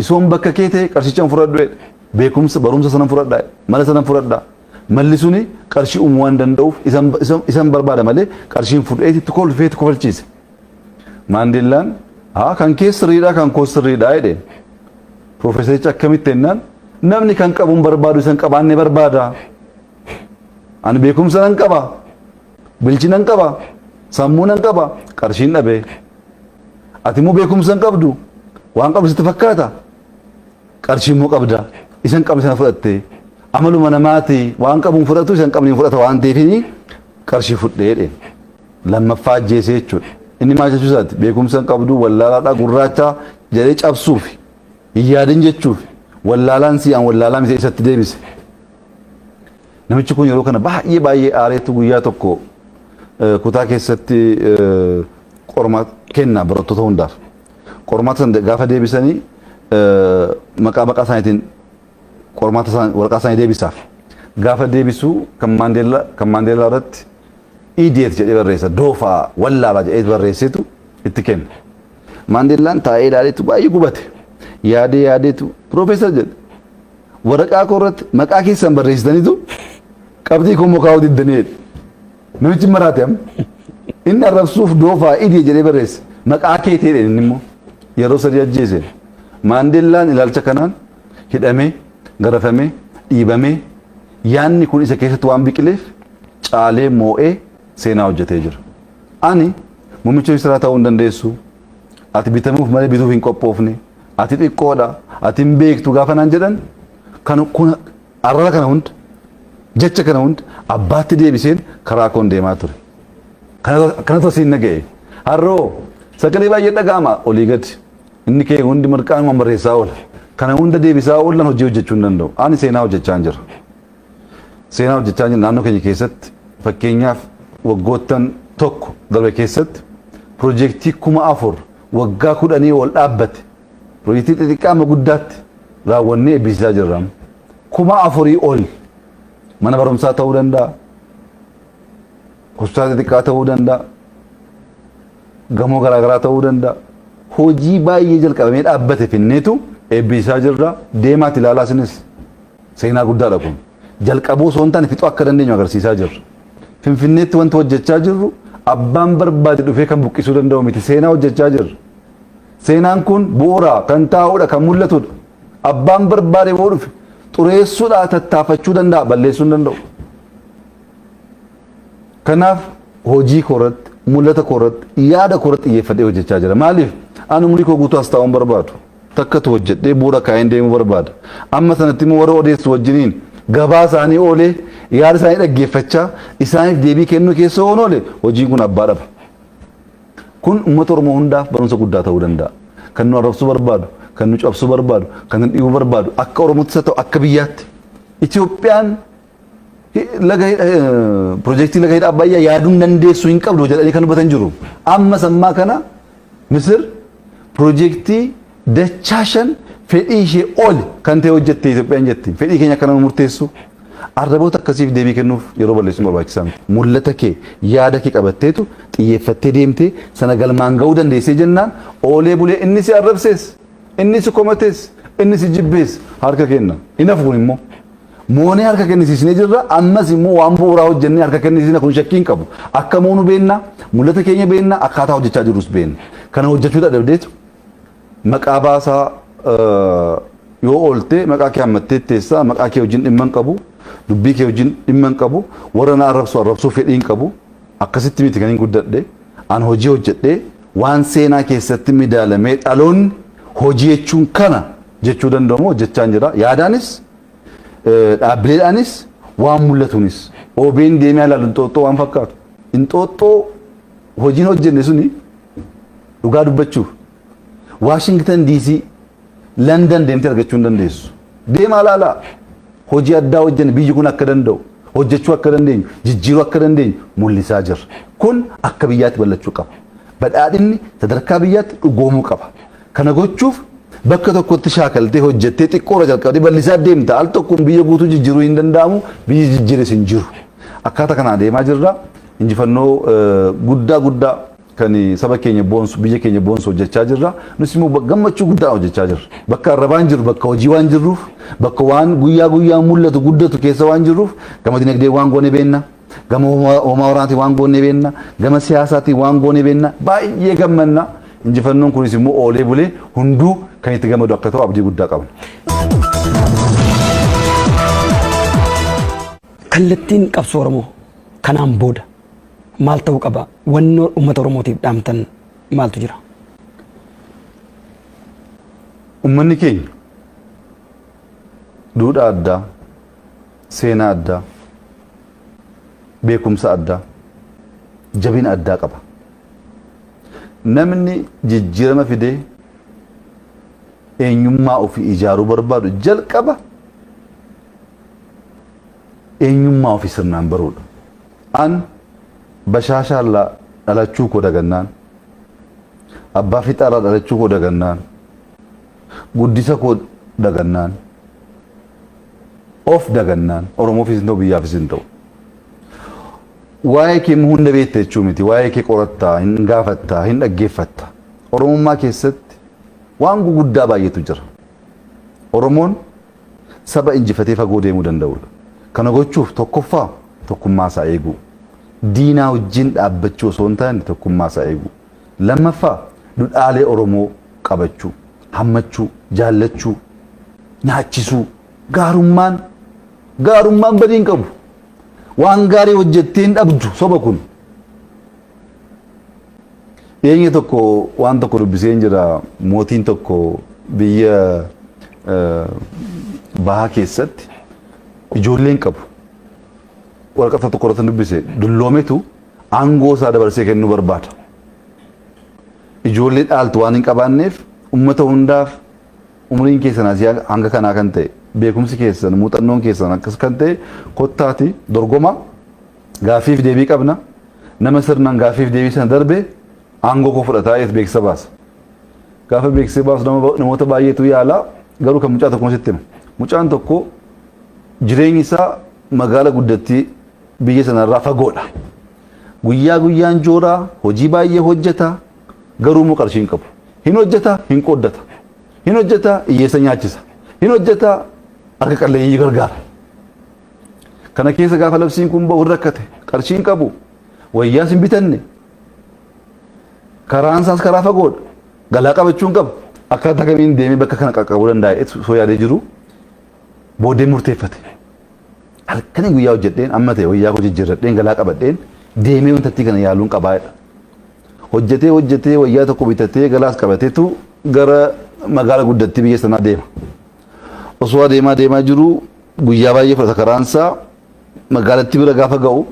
isoon bakka kee ta'e qarshichaan fudhadhu jedhe. Beekumsa barumsa sanan fudhadhaa jedhe. Mala sanan fudhadhaa. Malli suni qarshii uumuu waan danda'uuf isan barbaada malee qarshiin fudheetitti kolfeetu kofalchiise. Maandeellaan kan kee sirriidhaa kan koo sirriidhaa jedhe. Piroofeesarichi akkamitti jennaan namni kan qabuun barbaadu isan qabaanne barbaada. Ani beekumsa nan qaba, bilchina nan qaba, sammuu nan qaba, qarshiin dhabee. Ati immoo beekumsa hin qabdu, waan qabdu sitti fakkaata. Qarshii immoo qabda, isan qabdu sana fudhatte. Amaluma namaati waan qabuun fudhatu isan qabniin fudhata waan ta'eefini qarshii fudhee jedheen. Lammaffaa ajjeesee jechuudha. Inni maal jechuu isaati? Beekumsa hin qabdu wallaalaadhaa gurraacha jedhee cabsuufi. Hin yaadin jechuuf wallaalaan siyaan wallaalaa miti isatti deebise. Namichi kun yeroo kana baay'ee aareetu guyyaa tokko kutaa keessatti qormaata kenna barattoota hundaaf. Qormaata sana gaafa deebisanii maqaa isaaniitiin qormaata waraqaa isaanii deebisaaf. Gaafa deebisuu kan Maandeellaa irratti idiyeet jedhee barreessa doofaa wallaalaa jedhee barreesseetu itti kenna. Maandeellaan taa'ee ilaaleetu baay'ee gubate. Yaadeetu piroofeesar jedhe waraqaa koo irratti maqaa keessan barreessitaniitu qabxii koo mokaa diddanii jedhe. namichi maraate am inni arrabsuuf doofaa idii jedhee barreesse maqaa keetii inni immoo yeroo sadii ajjeese Maandeellaan ilaalcha kanaan hidhamee garafamee dhiibamee yaanni kun isa keessatti waan biqileef caalee moo'ee seenaa hojjetee jira. Ani muummicha ministeeraa ta'uu hin dandeessu. Ati bitamuuf malee bituuf hin qophoofne. Ati xiqqoodha. Ati hin beektu gaafa naan jedhan kan kun arraba kana hunda jecha kana hunda abbaatti deebiseen karaa koon deemaa ture. Kana tosiin naga'e. Harroo sagalee baay'ee dhaga'ama olii gadi. Inni kee hundi marqaan barreessaa oola. Kana hunda deebisaa oolan hojii hojjechuu hin danda'u. Ani seenaa hojjechaa jira. Seenaa hojjechaa jira naannoo keenya keessatti fakkeenyaaf waggoottan tokko darbe keessatti piroojeektii 4,000 waggaa 10 ol dhaabbate piroojeektii xixiqqaa amma guddaatti raawwannee eebbisaa jirra. 4,000 ol mana barumsaa ta'uu danda'a, hospitaala xixiqqaa ta'uu danda'a, gamoo garaagaraa ta'uu danda'a. Hojii baay'ee jalqabamee dhaabbate finneetu eebbisaa jirra. Deemaatti ilaalaa sinis seenaa guddaadha kun. Jalqabuu osoo hin taane fixuu akka dandeenyu agarsiisaa jirra. Finfinneetti wanti hojjechaa jirru abbaan barbaade dhufee kan buqqisuu danda'u miti. Seenaa hojjechaa jirra. Seenaan kun bu'uura kan taa'udha kan mul'atudha. Abbaan barbaade boo dhufe xureessuudhaa tattaafachuu danda'a balleessuu hin danda'u. Kanaaf hojii koorratti mul'ata koorratti yaada koorratti xiyyeeffadhee hojjechaa jira. Maaliif ani umurii koo guutuu as taa'uun barbaadu. Takkatu hojjedhee bu'uura kaa'een deemuu barbaada. Amma sanatti immoo warra odeessu wajjiniin gabaa isaanii oolee yaada isaanii dhaggeeffachaa isaaniif deebii kennuu keessa oon oole hojiin kun abbaa dhaba. Kun uummata Oromoo hundaaf barumsa guddaa ta'uu danda'a. Kan nu arrabsuu barbaadu, kan nu cabsuu barbaadu, kan nu dhiibuu barbaadu akka Oromoottis haa ta'u akka biyyaatti. Itoophiyaan piroojeektii laga hidha Abbayyaa yaaduun dandeessu hin qabdu jedhanii kan dubbatan jiru. Amma sammaa kana Misir piroojeektii dachaa 5 fedhii ishee ol kan ta'e hojjette Itoophiyaan jetti. Fedhii keenya akka nama murteessu arraboota akkasiif deebii kennuuf yeroo balleessuun barbaachisaa miti. Mul'ata kee yaada kee qabatteetu xiyyeeffattee deemtee sana galmaan ga'uu dandeessee jennaan oolee bulee inni si arrabsees inni si komatees inni si jibbees harka kenna. Inni hafuun immoo moonee harka kennisiisnee jirra. Ammas immoo waan bu'uuraa hojjennee harka kennisiisna kun shakkii hin qabu. Akka moonu beenna mul'ata keenya beenna akkaataa hojjechaa jirus beenna. Kana hojjechuu dadhabdeetu maqaa baasaa yoo oolte maqaa kee hammattee teessaa maqaa kee wajjin dhimma hin qabu dubbii kee wajjin dhimma hin qabu warra na arrabsuu fedhii hin qabu. Akkasitti miti kan hin guddadhe an hojii hojjedhee waan seenaa keessatti midaalamee dhaloonni hojii jechuun kana jechuu danda'u hojjechaa jira. Yaadaanis dhaabbileedhaanis waan mul'atuunis OBN deemee ilaalu Inxooxxoo waan fakkaatu. Inxooxxoo hojiin hojjenne suni dhugaa dubbachuuf Washington DC London deemtee argachuu hin dandeessu. Deemaa ilaalaa hojii addaa hojjenne biyyi kun akka danda'u hojjechuu akka dandeenyu jijjiiruu akka dandeenyu mul'isaa jirra. Kun akka biyyaatti bal'achuu qaba. Badhaadhinni sadarkaa biyyaatti dhugoomuu qaba. Kana gochuuf bakka tokkotti shaakaltee hojjettee xiqqoora jalqabdee bal'isaa deemta. Al tokkoon biyya guutuu jijjiiruu hin danda'amu biyyi jijjiires hin jiru. Akkaataa kanaan deemaa jirra. Injifannoo guddaa kan saba keenya boonsu biyya keenya boonsu hojjechaa jirra. Nus immoo gammachuu guddaa hojjechaa jirra. Bakka arrabaan jiru bakka hojii waan jirruuf bakka waan guyyaa mul'atu guddatu keessa waan jirruuf gama dinagdee waan goone beenna. Gama hoomaa waraanaatiin waan goone beenna. Gama siyaasaatiin waan goone beenna. Baay'ee gammanna. Injifannoon kunis immoo oolee bulee hunduu kan itti gammadu akka ta'u abdii guddaa qabna. Kallattiin qabsoo Oromoo kanaan booda maal ta'uu qaba? Wanni uummata Oromootiif dhaamtan maaltu jira? Uummanni keenya duudhaa addaa, seenaa addaa, beekumsa addaa, jabina addaa qaba. Namni jijjiirama fidee eenyummaa ofii ijaaruu barbaadu jalqaba eenyummaa ofii sirnaan baruudha. An bashaashaallaa dhalachuu koo dagannaan, abbaa fixaarraa dhalachuu koo dagannaan, guddisa koo dagannaan, of dagannaan Oromoofis hin ta'u biyyaafis hin ta'u. Waa'ee kee hunda beekta jechuu miti. Waa'ee kee qorattaa, hin gaafattaa, hin dhaggeeffattaa. Oromummaa keessatti waan guguddaa baay'eetu jira. Oromoon saba injifatee fagoo deemuu danda'udha. Kana gochuuf tokkoffaa tokkummaa isaa eeguu. diinaa wajjin dhaabbachuu osoo hin taane tokkummaa isaa eegu. Lammaffaa duudhaalee Oromoo qabachuu, hammachuu, jaallachuu, nyaachisuu, gaarummaan badii hin qabu. Waan gaarii hojjettee hin dhabdu soba kun. Dhiyeenya tokko waan tokko dubbisee hin jira mootiin tokko biyya bahaa keessatti ijoolleen qabu. Waraqata tokko irratti dubbise dulloometu aangoo isaa dabarsee kennuu barbaada. Ijoollee dhaaltu waan hin qabaanneef uummata hundaaf umriin keessan asii hanga kanaa kan ta'e beekumsi keessan muuxannoon keessan akkas kan ta'e kottaati dorgoma gaafiif deebii qabna nama sirnaan gaafiif deebii sana darbe aangoo koo fudhataa ees beeksisa baasa. Gaafa beeksisa baasu namoota baay'eetu yaala garuu kan mucaa tokko sitti hima. Mucaan tokko jireenyi isaa magaala guddattii biyya sanarraa fagoodha. Guyyaa guyyaan jooraa hojii baay'ee hojjeta garuu immoo qarshii hin qabu. Hin hojjeta hin qooddata. Hin hojjeta hiyyeessa nyaachisa. Hin hojjeta harka qalleeyyii gargaara. Kana keessa gaafa labsiin kun ba'u rakkate qarshii hin qabu. Wayyaas hin bitanne. Karaan isaas karaa fagoodha. Galaa qabachuu hin qabu. Akkaataa kamiin deemee bakka kana qaqqabuu danda'a soo yaadee jiru booddee murteeffate. Halkanii guyyaa hojjedheen amma ta'e wayyaa koo jijjiirradheen galaa qabadheen deemee wantatti kana yaaluun qabaadha. Hojjetee wayyaa tokko bitatee galaas qabateetu gara magaala guddattii biyya sanaa deema. Osoo adeemaa jiru guyyaa baay'ee fudhata karaansaa magaalattii bira gaafa ga'u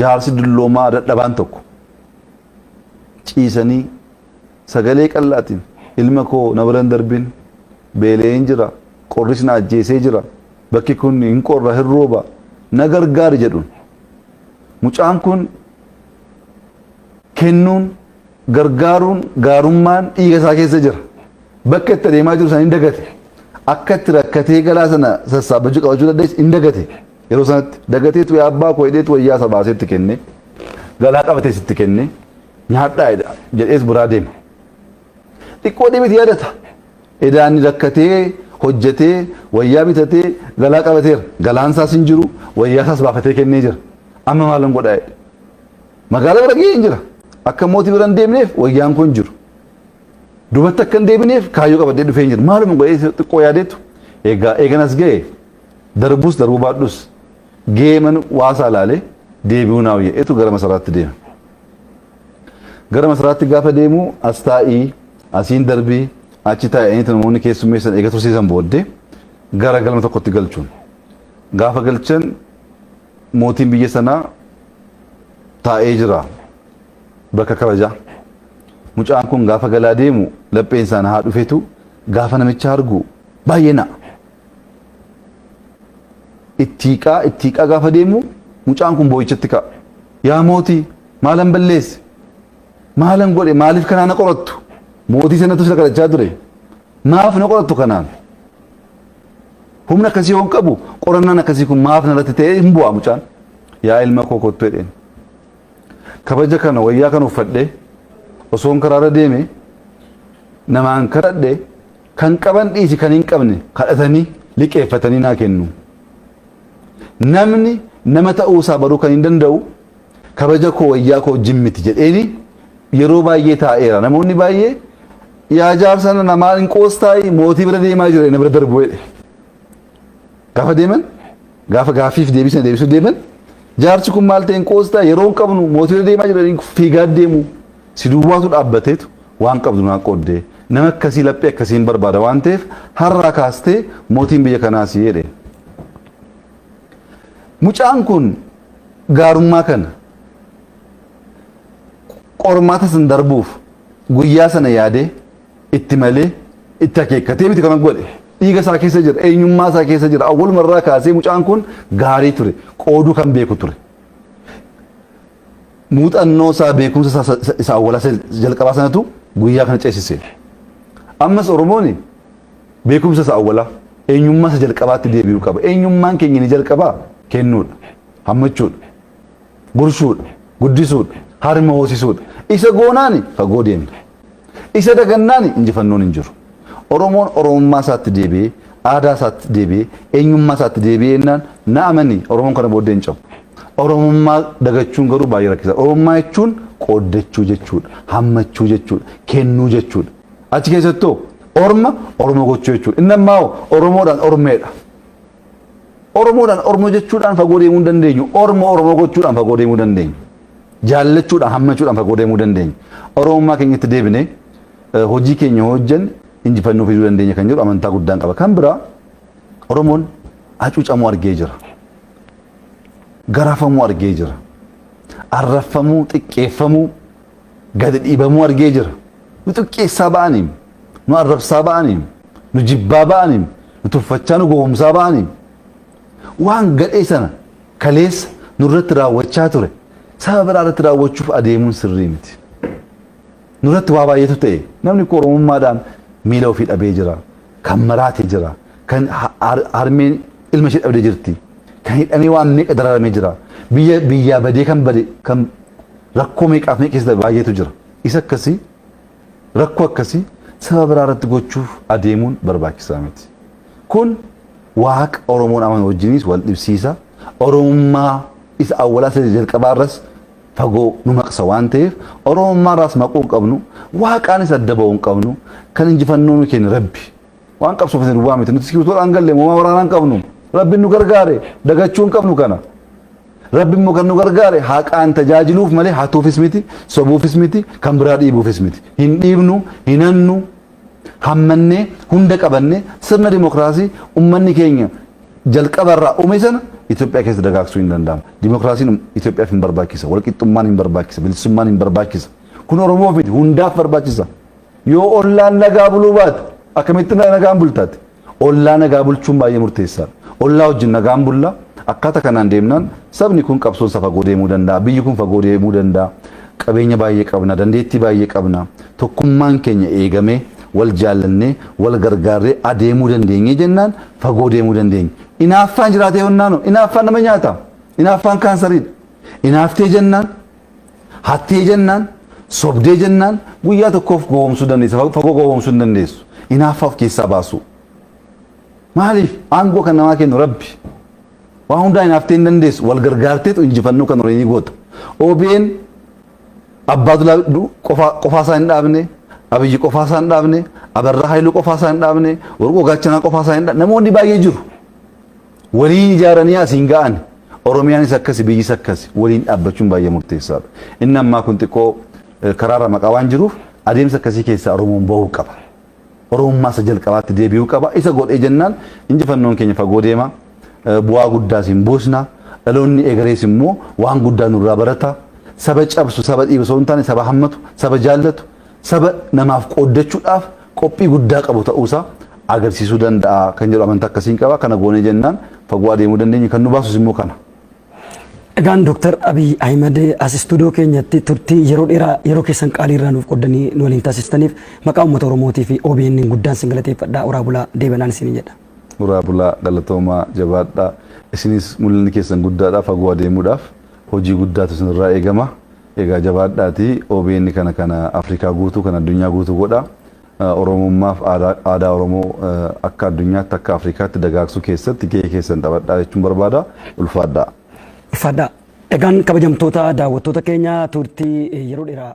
jaarsi dulloomaa dadhabaan tokko ciisanii sagalee qallaatiin ilma koo na bira hin darbin beela'een jira qorris na ajjeesee jira bakki kun hin qorra hin rooba na gargaari jedhuun. Mucaan kun kennuun gargaaruun gaarummaan dhiiga isaa keessa jira. Bakka itti adeemaa jiru sana hin dagate. Akka itti rakkatee galaa sana sassaabachuu qabachuu dandeessu hin dagate. Yeroo sanatti dagateetu yaa abbaa koo hidheetu wayyaa isa baaseetti kenne galaa qabatee sitti kenne nyaadhaa jedhees biraa deema. Xiqqoo dhibiti yaadata. Edaan rakkatee hojjetee wayyaa bitatee galaa qabateera. Galaan isaas hin jiru wayyaa isaas baafatee kennee jira. Amma maalan godhaa jedhe. Magaalaa bira gahee hin jira. Akka mootii bira hin deemneef wayyaan kun jiru. Dubatti akka hin deebineef kaayyoo qabadhee dhufee hin jiru. Maaluma godhee xiqqoo yaadeetu eeganas ga'e darbus darbuu baadhus ga'ee man waasaa ilaalee deebi'uu naa jedheetu gara masaraatti deema. Gara masaraatti gaafa deemu as taa'ii asiin darbii achi taa'anii namoonni keessummeessan eega tursiisan booddee gara galma tokkotti galchuun. Gaafa galchan mootiin biyya sanaa taa'ee jira bakka kabajaa. Mucaan kun gaafa galaa deemu lapheen isaa haa dhufetu gaafa namicha argu baay'ee na'a. Ittiiqaa gaafa deemu mucaan kun boo'ichatti ka'a. Yaa mootii maalan balleesse? Maalan godhe? Maaliif kanaan na qorattu? Mootii sanatu sila kadhachaa ture. Maaf na qorattu kanaan? Humna akkasii yoo hin qabu qorannaan akkasii kun maaf narratti ta'ee hin bu'aa mucaan. Yaa ilma koo kottu jedheen. Kabaja kana wayyaa kana uffadhee osoon karaarra deeme namaan kadhadhe kan qaban dhiisi kan hin qabne kadhatanii liqeeffatanii naa kennu. Namni nama ta'uusaa baruu kan hin danda'u kabaja koo wayyaa koo jimmiti jedheeni yeroo baay'ee taa'eera. Namoonni baay'ee yaa jaarsana namaa hin qoostaayi mootii bira deemaa jira inni bira darbu jedhe. Gaafa deeman gaafa gaaffiif deebisanii deebisuu deeman jaarsi kun maal ta'een qoostaa yeroo hin qabnu mootii bira deemaa jira fiigaa deemu. Si duwwaatu dhaabbateetu waan qabdu naa qooddee nama akkasii laphee akkasiin barbaada waan ta'eef har'aa kaastee mootiin biyya kanaas jedhe. Mucaan kun gaarummaa kana qormaata san darbuuf guyyaa sana yaadee itti malee itti akeekkatee miti kana godhe. Dhiiga isaa keessa jira, eenyummaa isaa keessa jira. Awwalumarraa kaasee mucaan kun gaarii ture, qooduu kan beeku ture. Muuxannoo isaa beekumsa isaa awwalaa jalqabaa sanatu guyyaa kana ceesise. Ammas Oromoon beekumsa isaa awwalaa eenyummaa isa jalqabaatti deebi'uu qaba. Eenyummaan keenya ni jalqabaa kennuudha, hammachuudha, gurshuudha, guddisuudha, harma hoosisuudha. Isa goonaani fagoo deemna. Isa dagannaani injifannoon hin jiru. Oromoon Oromummaa isaatti deebi'ee, aadaa isaatti deebi'ee, eenyummaa isaatti deebi'ee jennaan na amani Oromoon kana booddee hin cabu. Oromummaa dagachuun garuu baay'ee rakkisa. Oromummaa jechuun qooddachuu jechuudha. Hammachuu jechuudha. Kennuu jechuudha. Achi keessattuu Orma Oromoo gochuu jechuudha. Inni ammaa Oromoodhaan Ormeedha. Oromoodhaan Oromoo jechuudhaan fagoo deemuu hin dandeenyu. Oromoo gochuudhaan fagoo deemuu dandeenya. Jaallachuudhaan hammachuudhaan fagoo deemuu dandeenya. Oromummaa keenyatti deebinee hojii keenya hojjenne injifannoo fiduu dandeenya kan jedhu amantaa guddaan qaba. Kan biraa Oromoon hacuucamuu argee jira. Garaafamuu argee jira. Arrafamuu, xiqqeeffamuu, gadi dhiibamuu argee jira. Nu xiqqeessaa ba'aniim, nu arrabsaa ba'aniim, nu jibbaa ba'aniim, nu tuffachaa nu gowwomsaa ba'aniim. Waan gadhee sana kaleessa nurratti raawwachaa ture saba biraa irratti raawwachuuf adeemuun sirrii miti. Nurratti waa baay'eetu ta'e namni koo Oromummaadhaan miila ofii dhabee jira, kan maraatee jira, kan harmeen ilma ishee dhabdee jirti, kan hidhamee waan meeqa dararamee jira, biyyaa badee kan bade kan rakkoo meeqaaf meeqa keessa baay'eetu jira. Isa akkasii rakkoo akkasii saba biraa irratti gochuuf adeemuun barbaachisaa miti. Kun Waaqa Oromoon aman wajjinis wal dhibsiisa. Oromummaa isa awwalaa isa jalqabaarras fagoo nu maqsa waan ta'eef Oromummaarraas maquu qabnu, Waaqaanis adda ba'uu qabnu, kan injifannoo nu kennu Rabbi. Waan qabsuuf isin duwwaa miti. Nuti sikiitoodhaan galle moomaa waraanaan qabnu. Rabbiin nu gargaare dagachuu hin qabnu kana. Rabbiin immoo kan nu gargaare haqaan tajaajiluuf malee hatuufis miti, sobuufis miti, kan biraa dhiibuufis miti. Hin dhiibnu, hin hannu, hammannee hunda qabannee sirna dimokiraasii ummanni keenya jalqabarraa uume sana Itoophiyaa keessa dagaagsuu hin danda'amu. Dimokiraasiin Itoophiyaaf hin barbaachisa, walqixxummaan hin barbaachisa, bilisummaan hin barbaachisa. Kun Oromoof miti hundaaf barbaachisa. Yoo ollaan nagaa buluu baate akkamitti nagaan bultaati? Ollaa nagaa bulchuun baay'ee murteessaadha. Ollaa wajjin nagaan bulla akkaataa kanaan deemnaan sabni kun qabsoon fagoo deemuu danda'a, biyyi kun fagoo deemuu danda'a. Qabeenya baay'ee qabna, dandeettii baay'ee qabna. Tokkummaan keenya eegamee wal jaallannee wal gargaarree adeemuu dandeenye jennaan fagoo deemuu dandeenya. Inaaffaan jiraatee honnaano inaaffaan nama nyaata. Inaaffaan kaansariidha. Inaaftee jennaan, hattee jennaan, sobdee jennaan guyyaa tokkoof gowwoomsuu dandeessa, fagoo gowwoomsuu hin dandeessu. Inaaffaaf keessaa baasu. Maaliif aangoo kan namaa kennu Rabbi. Waan hundaa inaaftee hin dandeessu wal gargaarteetu injifannoo kan horeenii goota. OBN Abbaadulaa qofaasaa hin dhaabne. Abiyyi qofaasaa hin dhaabne, Abarraa Haayiluu qofaasaa hin dhaabne, Warqoo Gaachanaa qofaasaa hin dhaabne. Namoonni baay'ee jiru. Waliin ijaaranii asiin ga'an. Oromiyaanis akkasi, biyyis akkasi. Waliin dhaabbachuun baay'ee murteessaadha. Inni ammaa kun xiqqoo karaarra maqaa waan jiruuf adeemsa akkasii keessaa Oromoon bahuu qaba. Oromummaa isa jalqabaatti deebi'uu qaba. Isa godhee jennaan injifannoon keenya fagoo deema. Bu'aa guddaas hin buusna. Dhaloonni egerees immoo waan guddaa nurraa barata. Saba cabsu, saba dhiibu osoo hin taane saba hammatu, saba jaallatu. Saba namaaf qooddachuudhaaf qophii guddaa qabu ta'uusaa agarsiisuu danda'a kan jedhu amantaa akkasiin qaba. Kana goonee jennaan fagoo adeemuu dandeenya. Kan nu baasus immoo kana. Egaan Dr. Abiy Ahmed as istuudiyoo keenyatti turtii yeroo dheeraa yeroo keessan qaalii irraa nuuf qoddanii nu waliin taasistaniif maqaa uummata Oromootii fi OBN guddaan sin galateeffadhaa. Uraa bulaa deebanaan isin jedha. Uraa bulaa galatoomaa jabaadhaa. Isinis mul'inni keessan guddaadhaa fagoo adeemuudhaaf hojii guddaatu isinirraa eegama. Egaa jabaadhaati OBN kana Afrikaa guutuu kan addunyaa guutuu godha. Oromummaaf aadaa Oromoo akka addunyaatti akka Afrikaatti dagaagsuu keessatti gahee keessan taphattaa jechuun barbaada. Ulfaadhaa. Ulfaadhaa. Egaan kabajamtoota daawwattoota keenya turtii yeroo dheeraa